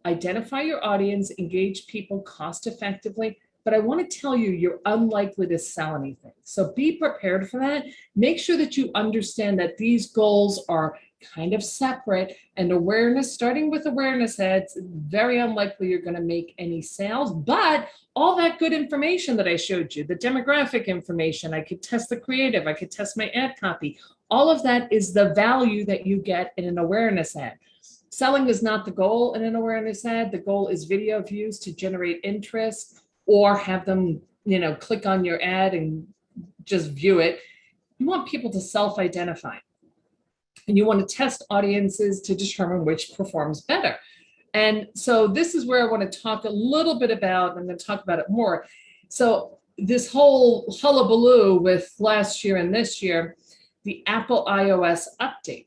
identify your audience, engage people cost effectively. But I want to tell you, you're unlikely to sell anything. So be prepared for that. Make sure that you understand that these goals are kind of separate, and awareness, starting with awareness ads, very unlikely you're going to make any sales. But all that good information that I showed you, the demographic information, I could test the creative, I could test my ad copy. All of that is the value that you get in an awareness ad. Selling is not the goal in an awareness ad. The goal is video views to generate interest, or have them, click on your ad and just view it. You want people to self-identify. And you want to test audiences to determine which performs better. And so this is where I want to talk a little bit about, I'm going to talk about it more. So this whole hullabaloo with last year and this year, the Apple iOS update.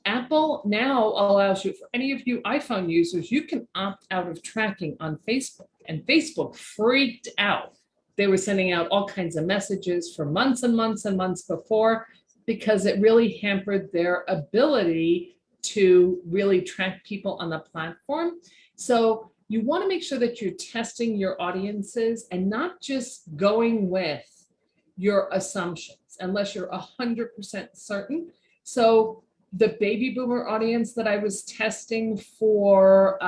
Apple now allows you, for any of you iPhone users, you can opt out of tracking on Facebook. And Facebook freaked out. They were sending out all kinds of messages for months and months and months before, because it really hampered their ability to really track people on the platform. So you want to make sure that you're testing your audiences and not just going with your assumptions unless you're 100% certain. So the baby boomer audience that I was testing for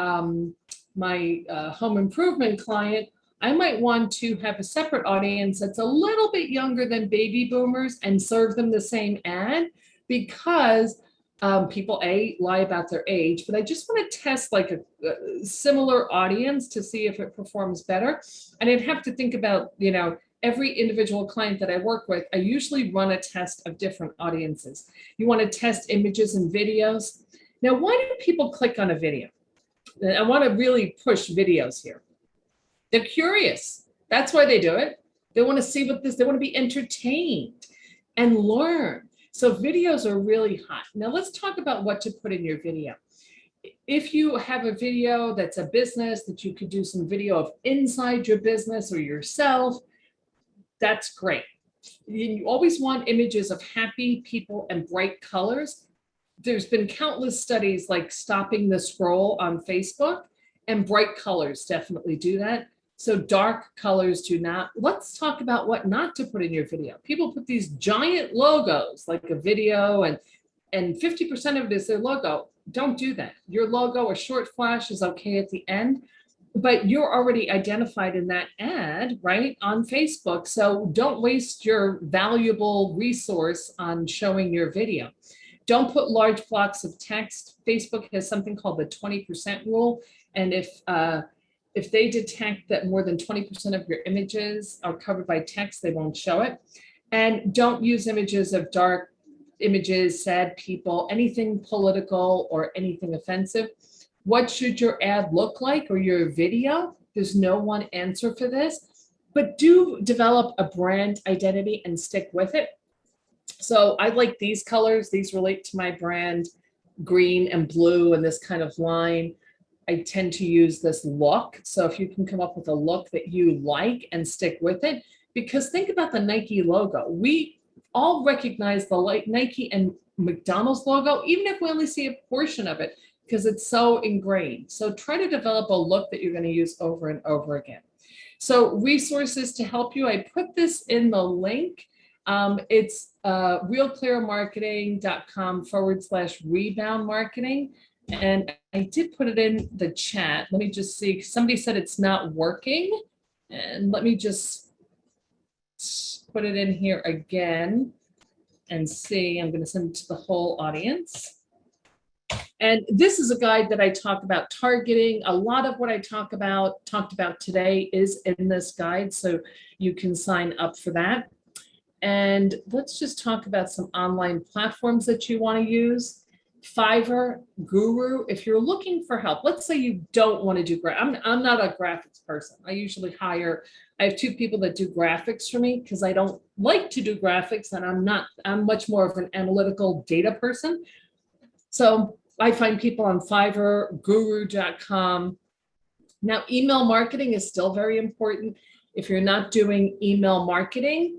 my home improvement client, I might want to have a separate audience that's a little bit younger than baby boomers and serve them the same ad, because people lie about their age, but I just want to test like a similar audience to see if it performs better. And I'd have to think about, every individual client that I work with, I usually run a test of different audiences. You want to test images and videos. Now, why do people click on a video? I want to really push videos here. They're curious. That's why they do it. They want to see they want to be entertained and learn. So videos are really hot. Now let's talk about what to put in your video. If you have a video that's a business, that you could do some video of inside your business or yourself, that's great. You always want images of happy people and bright colors. There's been countless studies like stopping the scroll on Facebook, and bright colors definitely do that. So dark colors do not. Let's talk about what not to put in your video. People put these giant logos like a video, and 50% of it is their logo. Don't do that. Your logo, a short flash is okay at the end, but you're already identified in that ad, right, on Facebook. So don't waste your valuable resource on showing your video. Don't put large blocks of text. Facebook has something called the 20% rule. And if they detect that more than 20% of your images are covered by text, they won't show it. And don't use images of dark images, sad people, anything political or anything offensive. What should your ad look like, or your video? There's no one answer for this, but do develop a brand identity and stick with it. So I like these colors. These relate to my brand, green and blue and this kind of line. I tend to use this look. So if you can come up with a look that you like and stick with it, because think about the Nike logo. We all recognize the Nike and McDonald's logo, even if we only see a portion of it. because it's so ingrained. So try to develop a look that you're going to use over and over again. So resources to help you, I put this in the link. It's realclearmarketing.com/rebound marketing. And I did put it in the chat. Let me just see. Somebody said it's not working. And let me just put it in here again and see. I'm going to send it to the whole audience. And this is a guide that I talk about targeting. A lot of what I talked about today is in this guide, so you can sign up for that. And let's just talk about some online platforms that you want to use. Fiverr, Guru, if you're looking for help, let's say you don't want to do I'm not a graphics person. I have 2 people that do graphics for me because I don't like to do graphics, and I'm much more of an analytical data person. So I find people on Fiverr, Guru.com. Now, email marketing is still very important. If you're not doing email marketing,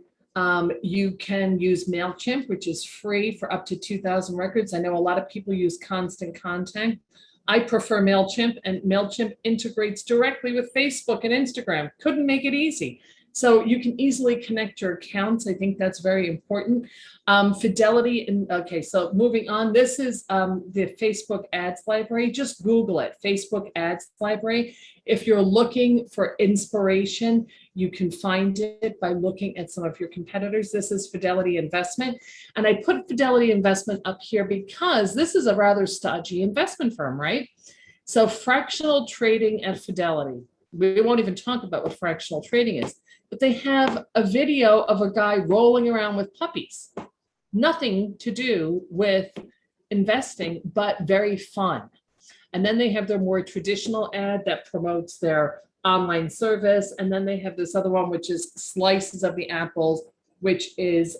you can use MailChimp, which is free for up to 2,000 records. I know a lot of people use Constant Contact. I prefer MailChimp, and MailChimp integrates directly with Facebook and Instagram. Couldn't make it easy. So you can easily connect your accounts. I think that's very important. Fidelity, okay, so moving on, this is the Facebook ads library. Just Google it, Facebook ads library. If you're looking for inspiration, you can find it by looking at some of your competitors. This is Fidelity Investment. And I put Fidelity Investment up here because this is a rather stodgy investment firm, right? So fractional trading at Fidelity. We won't even talk about what fractional trading is, but they have a video of a guy rolling around with puppies. Nothing to do with investing, but very fun. And then they have their more traditional ad that promotes their online service. And then they have this other one, which is Slices of the Apples, which is,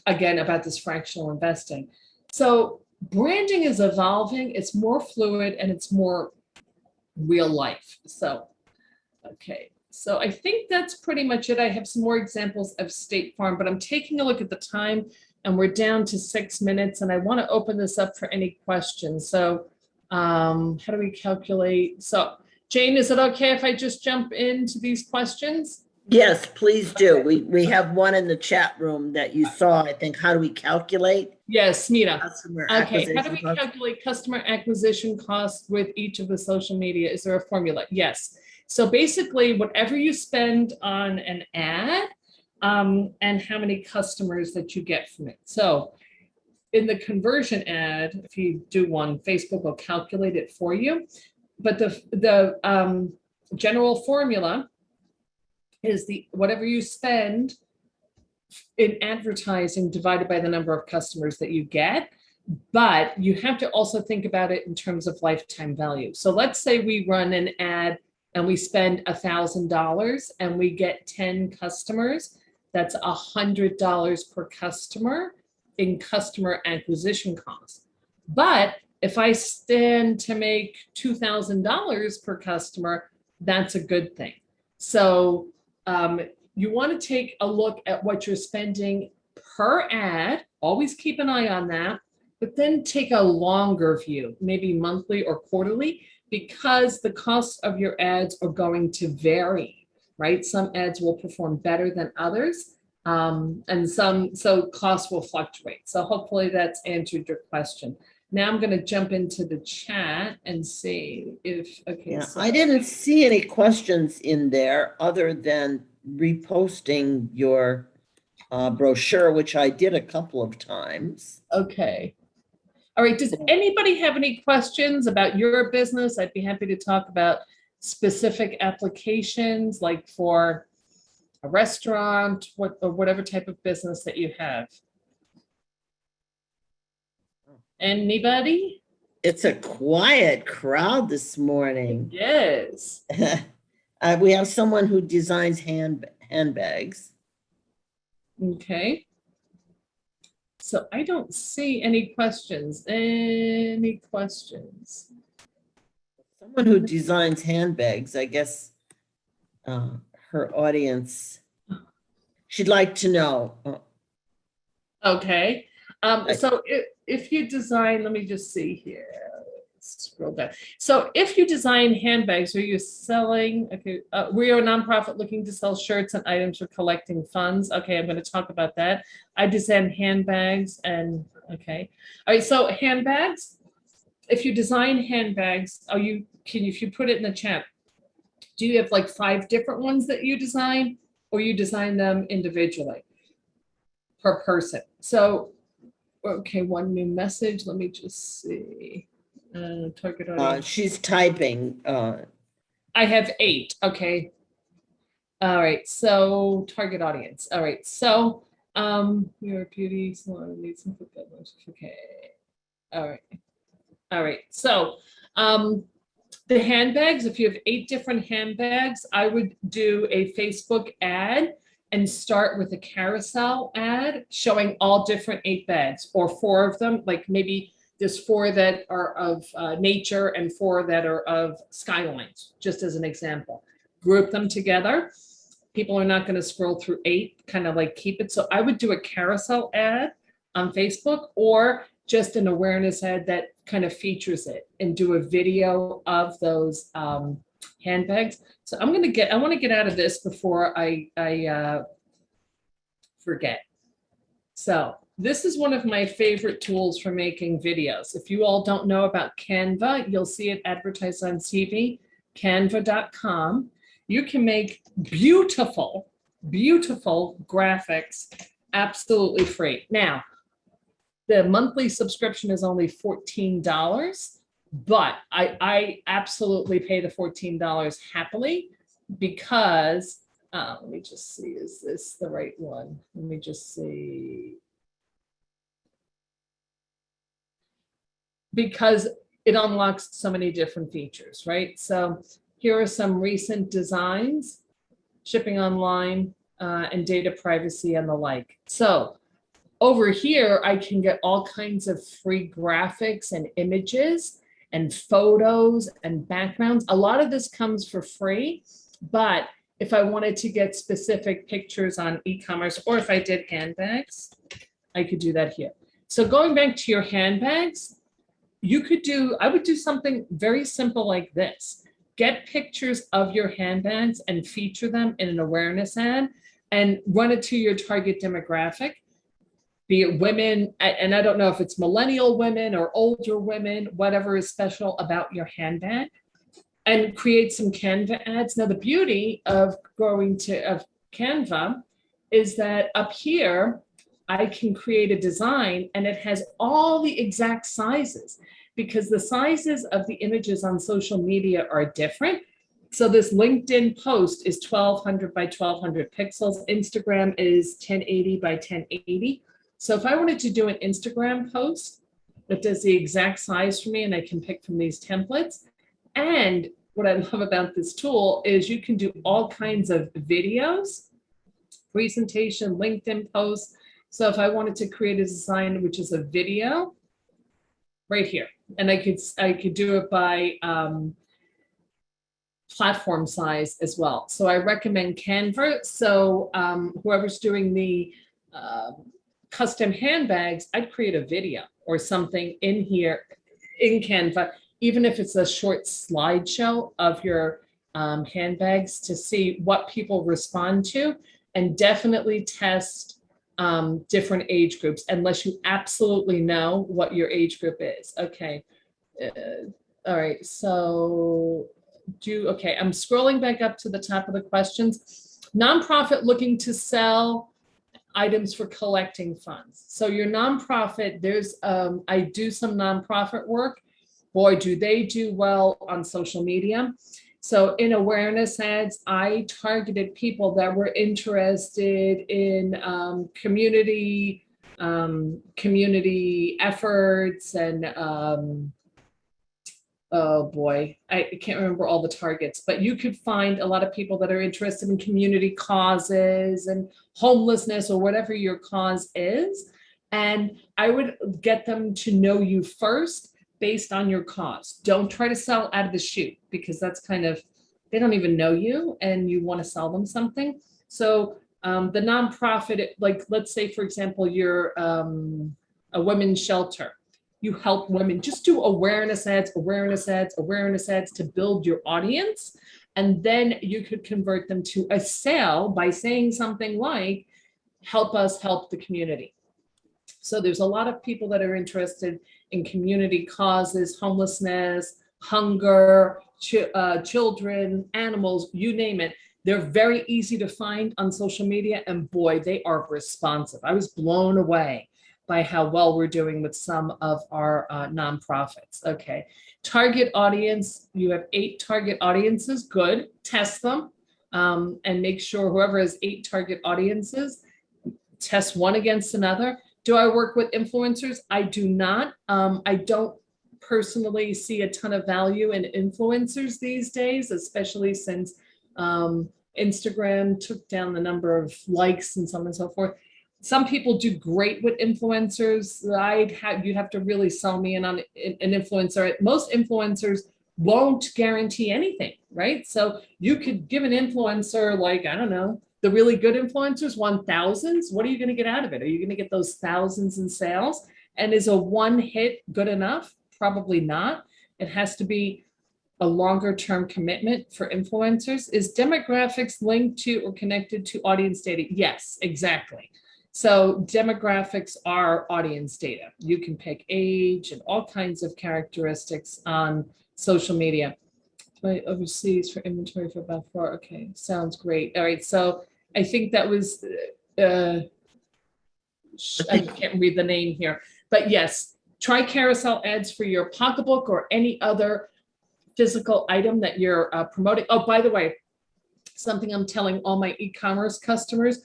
again, about this fractional investing. So branding is evolving. It's more fluid and it's more real life. So, okay. So I think that's pretty much it. I have some more examples of State Farm, but I'm taking a look at the time and we're down to 6 minutes, and I want to open this up for any questions. So how do we calculate? So Jane, is it okay if I just jump into these questions? Yes, please do. We have one in the chat room that you saw, I think. How do we calculate? Yes, Smita. Customer Okay, how do we acquisition cost? calculate customer acquisition costs with each of the social media? Is there a formula? Yes. So basically, whatever you spend on an ad, and how many customers that you get from it. So in the conversion ad, if you do one, Facebook will calculate it for you. But the general formula is whatever you spend in advertising divided by the number of customers that you get. But you have to also think about it in terms of lifetime value. So let's say we run an ad and we spend $1,000 and we get 10 customers. That's $100 per customer in customer acquisition costs. But if I stand to make $2,000 per customer, that's a good thing. So you want to take a look at what you're spending per ad. Always keep an eye on that, but then take a longer view, maybe monthly or quarterly, because the costs of your ads are going to vary. Right? Some ads will perform better than others, so costs will fluctuate. So hopefully that's answered your question. Now I'm going to jump into the chat and see if, okay. Yeah, So I didn't see any questions in there other than reposting your brochure, which I did a couple of times. okay. All right. Does anybody have any questions about your business? I'd be happy to talk about specific applications, like for a restaurant, or whatever type of business that you have. Anybody? It's a quiet crowd this morning. Yes. We have someone who designs handbags. Okay. So I don't see any questions. Any questions? Someone who designs handbags, I guess her audience, she'd like to know. Okay. So if you design, let me just see here. scroll down. So if you design handbags, are you selling, okay, we are a nonprofit looking to sell shirts and items for collecting funds. Okay, I'm going to talk about that. I design handbags and, okay. All right, so handbags, if you design handbags, if you put it in the chat, do you have like 5 different ones that you design, or you design them individually per person? So, okay, one new message. Let me just see. Target audience. She's typing. I have 8. Okay. All right. So target audience. All right. So your beauty salon needs some foot bedrooms. Okay. All right. All right. So the handbags, if you have 8 different handbags, I would do a Facebook ad and start with a carousel ad showing all different 8 bags, or 4 of them, like maybe there's 4 that are of nature and 4 that are of skylines, just as an example. Group them together. People are not going to scroll through 8, kind of like keep it. So I would do a carousel ad on Facebook, or just an awareness ad that kind of features it, and do a video of those handbags. So I want to get out of this before I forget. So this is one of my favorite tools for making videos. If you all don't know about Canva, you'll see it advertised on TV, canva.com. You can make beautiful, beautiful graphics absolutely free. Now, the monthly subscription is only $14, but I absolutely pay the $14 happily, because let me just see, is this the right one? Let me just see. Because it unlocks so many different features, right? So here are some recent designs, shipping online, and data privacy and the like. So over here, I can get all kinds of free graphics and images and photos and backgrounds. A lot of this comes for free, but if I wanted to get specific pictures on e-commerce, or if I did handbags, I could do that here. So going back to your handbags, I would do something very simple like this. Get pictures of your handbags and feature them in an awareness ad, and run it to your target demographic, be it women, and I don't know if it's millennial women or older women, whatever is special about your handbag, and create some Canva ads. Now, the beauty of Canva is that up here, I can create a design and it has all the exact sizes, because the sizes of the images on social media are different. So this LinkedIn post is 1200 by 1200 pixels. Instagram is 1080 by 1080. So if I wanted to do an Instagram post that does the exact size for me, and I can pick from these templates. And what I love about this tool is you can do all kinds of videos, presentation, LinkedIn posts. So if I wanted to create a design, which is a video right here, and I could do it by platform size as well. So I recommend Canva. So whoever's doing the custom handbags, I'd create a video or something in here in Canva, even if it's a short slideshow of your handbags, to see what people respond to, and definitely test different age groups, unless you absolutely know what your age group is. Okay. All right. So okay, I'm scrolling back up to the top of the questions. Nonprofit looking to sell items for collecting funds. So your nonprofit, I do some nonprofit work. Boy, do they do well on social media. So in awareness ads, I targeted people that were interested in community efforts, and oh boy, I can't remember all the targets, but you could find a lot of people that are interested in community causes and homelessness, or whatever your cause is. And I would get them to know you first based on your cause. Don't try to sell out of the chute, because that's they don't even know you and you want to sell them something. So the nonprofit, like let's say, for example, you're a women's shelter. you help women. Just do awareness ads, awareness ads, awareness ads to build your audience. And then you could convert them to a sale by saying something like, help us help the community. So there's a lot of people that are interested in community causes, homelessness, hunger, children, animals, you name it. They're very easy to find on social media, and boy, they are responsive. I was blown away by how well we're doing with some of our nonprofits. Okay, target audience, you have 8 target audiences, good, test them, and make sure whoever has 8 target audiences, test one against another. Do I work with influencers? I do not. I don't personally see a ton of value in influencers these days, especially since Instagram took down the number of likes and so on and so forth. Some people do great with influencers. You'd have to really sell me in on an influencer. Most influencers won't guarantee anything, right? So you could give an influencer, like, I don't know, the really good influencers want thousands. What are you going to get out of it? Are you going to get those thousands in sales? And is a one hit good enough? Probably not. It has to be a longer term commitment for influencers. Is demographics linked to or connected to audience data? Yes, exactly. So demographics are audience data. You can pick age and all kinds of characteristics on social media. Overseas for inventory for about 4. Okay, sounds great. All right, so I think that was, I can't read the name here, but yes, try carousel ads for your pocketbook or any other physical item that you're promoting. Oh, by the way, something I'm telling all my e-commerce customers,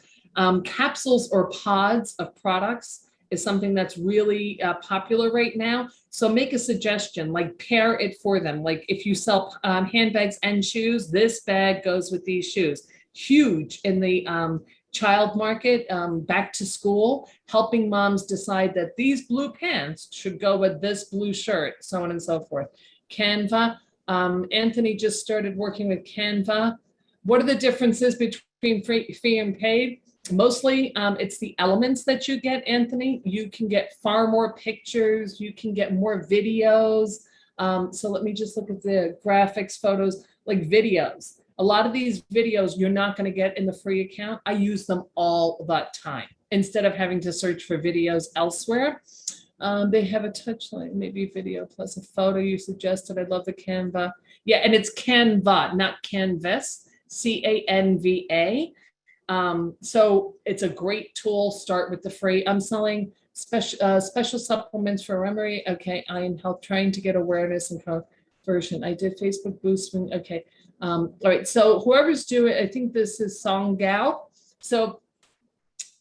capsules or pods of products is something that's really popular right now. So make a suggestion, like pair it for them. Like if you sell handbags and shoes, this bag goes with these shoes. Huge in the child market, back to school, helping moms decide that these blue pants should go with this blue shirt, so on and so forth. Canva, Anthony just started working with Canva. What are the differences between free and paid? Mostly it's the elements that you get, Anthony. You can get far more pictures, you can get more videos. So let me just look at the graphics, photos, like videos. A lot of these videos you're not going to get in the free account. I use them all the time instead of having to search for videos elsewhere. They have a touch line, maybe video plus a photo you suggested. I love the Canva. Yeah, and it's Canva, not Canvas, Canva. So it's a great tool. Start with the free. I'm selling special supplements for memory. Okay, I am trying to get awareness and conversion. I did Facebook boosting. Okay, all right. So whoever's doing, I think this is Song Gao. So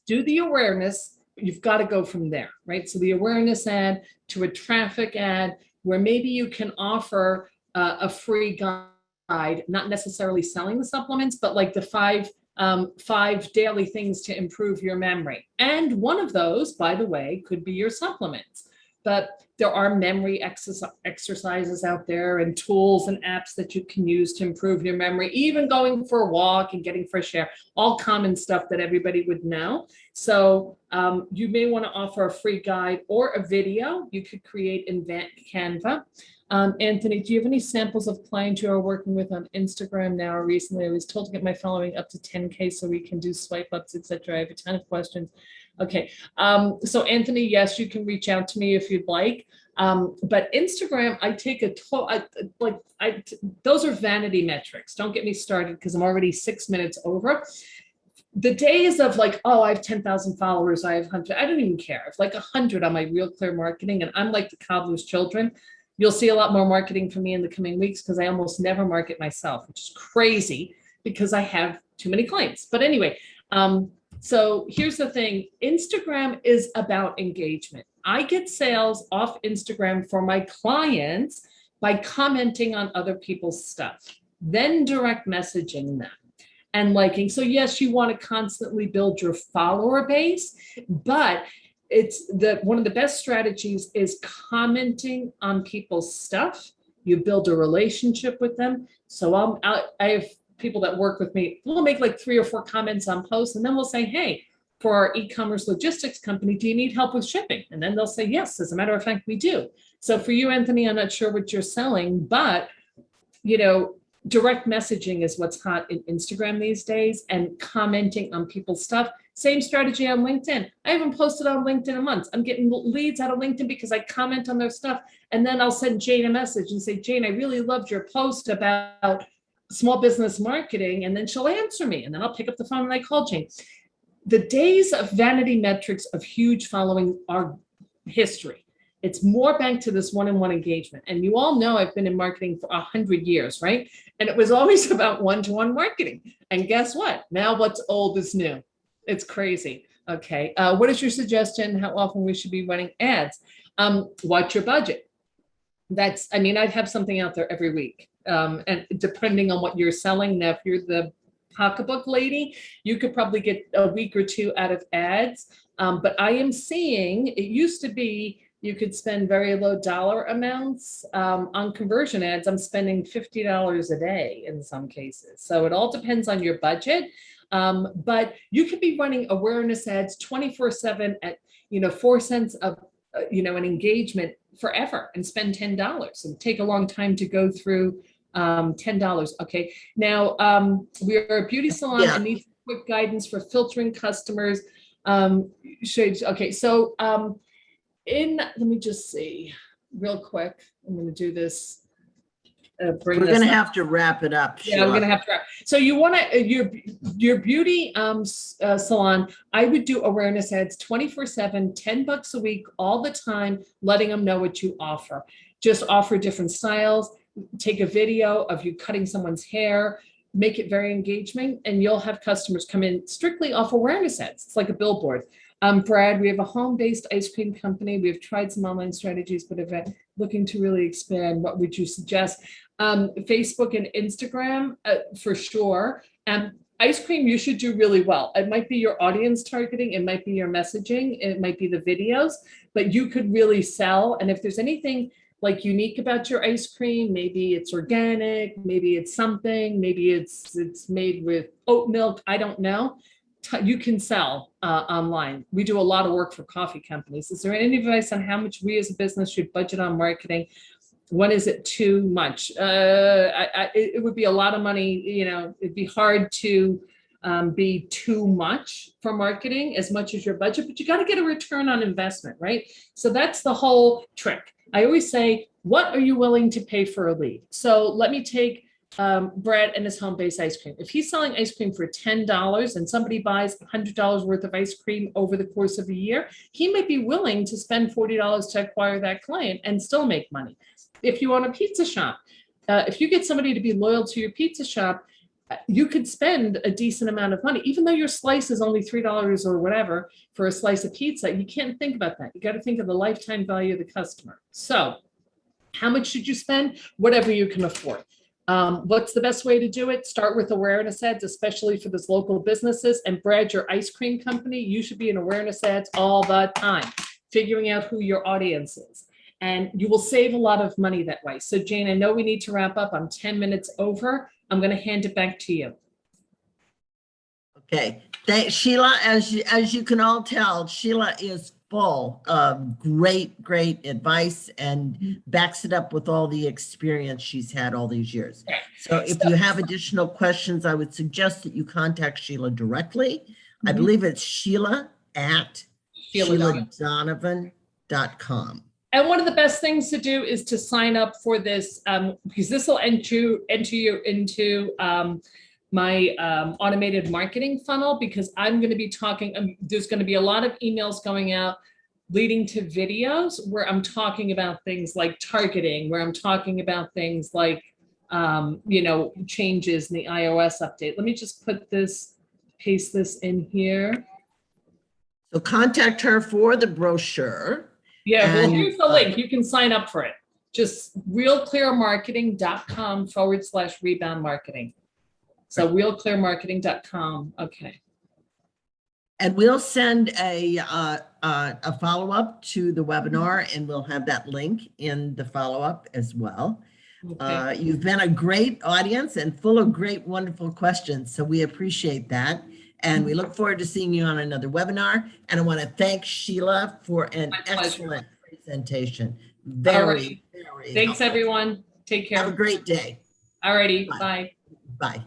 do the awareness. You've got to go from there, right? So the awareness ad to a traffic ad, where maybe you can offer a free guide, not necessarily selling the supplements, but like the five daily things to improve your memory. And one of those, by the way, could be your supplements. But there are memory exercises out there and tools and apps that you can use to improve your memory, even going for a walk and getting fresh air, all common stuff that everybody would know. So you may want to offer a free guide or a video you could create in Canva. Anthony, do you have any samples of clients you are working with on Instagram now or recently? I was told to get my following up to 10K so we can do swipe ups, etc. I have a ton of questions. Okay, so Anthony, yes, you can reach out to me if you'd like. But Instagram, I take those are vanity metrics. Don't get me started because I'm already 6 minutes over. The days of like, oh, I have 10,000 followers, I have 100, I don't even care. I have like 100 on my Real Clear Marketing, and I'm like the cobbler's children. You'll see a lot more marketing from me in the coming weeks because I almost never market myself, which is crazy because I have too many clients. But anyway, so here's the thing. Instagram is about engagement. I get sales off Instagram for my clients by commenting on other people's stuff, then direct messaging them and liking. So yes, you want to constantly build your follower base, but it's one of the best strategies is commenting on people's stuff. You build a relationship with them. So I have people that work with me. We'll make like 3 or 4 comments on posts, and then we'll say, hey, for our e-commerce logistics company, do you need help with shipping? And then they'll say, yes, as a matter of fact, we do. So for you, Anthony, I'm not sure what you're selling, but direct messaging is what's hot in Instagram these days, and commenting on people's stuff. Same strategy on LinkedIn. I haven't posted on LinkedIn in months. I'm getting leads out of LinkedIn because I comment on their stuff. And then I'll send Jane a message and say, Jane, I really loved your post about small business marketing. And then she'll answer me. And then I'll pick up the phone and I call Jane. The days of vanity metrics of huge following are history. It's more back to this one-on-one engagement. And you all know I've been in marketing for 100 years, right? And it was always about one-to-one marketing. And guess what? Now what's old is new. It's crazy. Okay. What is your suggestion? How often we should be running ads? What's your budget? I'd have something out there every week. And depending on what you're selling. Now, if you're the pocketbook lady, you could probably get a week or two out of ads. But I am seeing, it used to be, you could spend very low dollar amounts on conversion ads. I'm spending $50 a day in some cases. So it all depends on your budget. But you could be running awareness ads 24/7 at 4 cents of an engagement forever and spend $10 and take a long time to go through $10. Okay. Now we're a beauty salon and need quick guidance for filtering customers. Okay. So let me just see real quick. I'm going to do this. We're going to have to wrap it up. Yeah, we're going to have to wrap. So you want to, your beauty salon, I would do awareness ads 24/7, $10 a week, all the time, letting them know what you offer. Just offer different styles, take a video of you cutting someone's hair, make it very engaging, and you'll have customers come in strictly off awareness ads. It's like a billboard. Brad, we have a home-based ice cream company. We've tried some online strategies, but if looking to really expand, what would you suggest? Facebook and Instagram, for sure. Ice cream, you should do really well. It might be your audience targeting. It might be your messaging. It might be the videos, but you could really sell. And if there's anything like unique about your ice cream, maybe it's organic, maybe it's something, maybe it's made with oat milk, I don't know. You can sell online. We do a lot of work for coffee companies. Is there any advice on how much we as a business should budget on marketing? When is it too much? It would be a lot of money. It'd be hard to be too much for marketing as much as your budget, but you got to get a return on investment, right? So that's the whole trick. I always say, what are you willing to pay for a lead? So let me take Brad and his home-based ice cream. If he's selling ice cream for $10 and somebody buys $100 worth of ice cream over the course of a year, he might be willing to spend $40 to acquire that client and still make money. If you own a pizza shop, if you get somebody to be loyal to your pizza shop, you could spend a decent amount of money, even though your slice is only $3 or whatever for a slice of pizza. You can't think about that. You got to think of the lifetime value of the customer. So how much should you spend? Whatever you can afford. What's the best way to do it? Start with awareness ads, especially for those local businesses. And Brad, your ice cream company, you should be in awareness ads all the time, figuring out who your audience is. And you will save a lot of money that way. So Jane, I know we need to wrap up. I'm 10 minutes over. I'm going to hand it back to you. Okay. Sheila, as you can all tell, Sheila is full of great advice and backs it up with all the experience she's had all these years. So if you have additional questions, I would suggest that you contact Sheila directly. I believe it's Sheila at SheilaDonovan.com. And one of the best things to do is to sign up for this, because this will enter you into my automated marketing funnel, because I'm going to be talking, there's going to be a lot of emails going out leading to videos where I'm talking about things like targeting, where I'm talking about things like, changes in the iOS update. Let me just paste this in here. So contact her for the brochure. Yeah, well, here's the link. You can sign up for it. Just realclearmarketing.com/rebound marketing. So realclearmarketing.com. Okay. And we'll send a follow-up to the webinar, and we'll have that link in the follow-up as well. Okay. You've been a great audience and full of great, wonderful questions. So we appreciate that. And we look forward to seeing you on another webinar. And I want to thank Sheila for an My pleasure. excellent presentation. All Very, right. very Thanks, helpful. everyone. Take Have a care. great day. Alrighty, Bye. bye. Bye.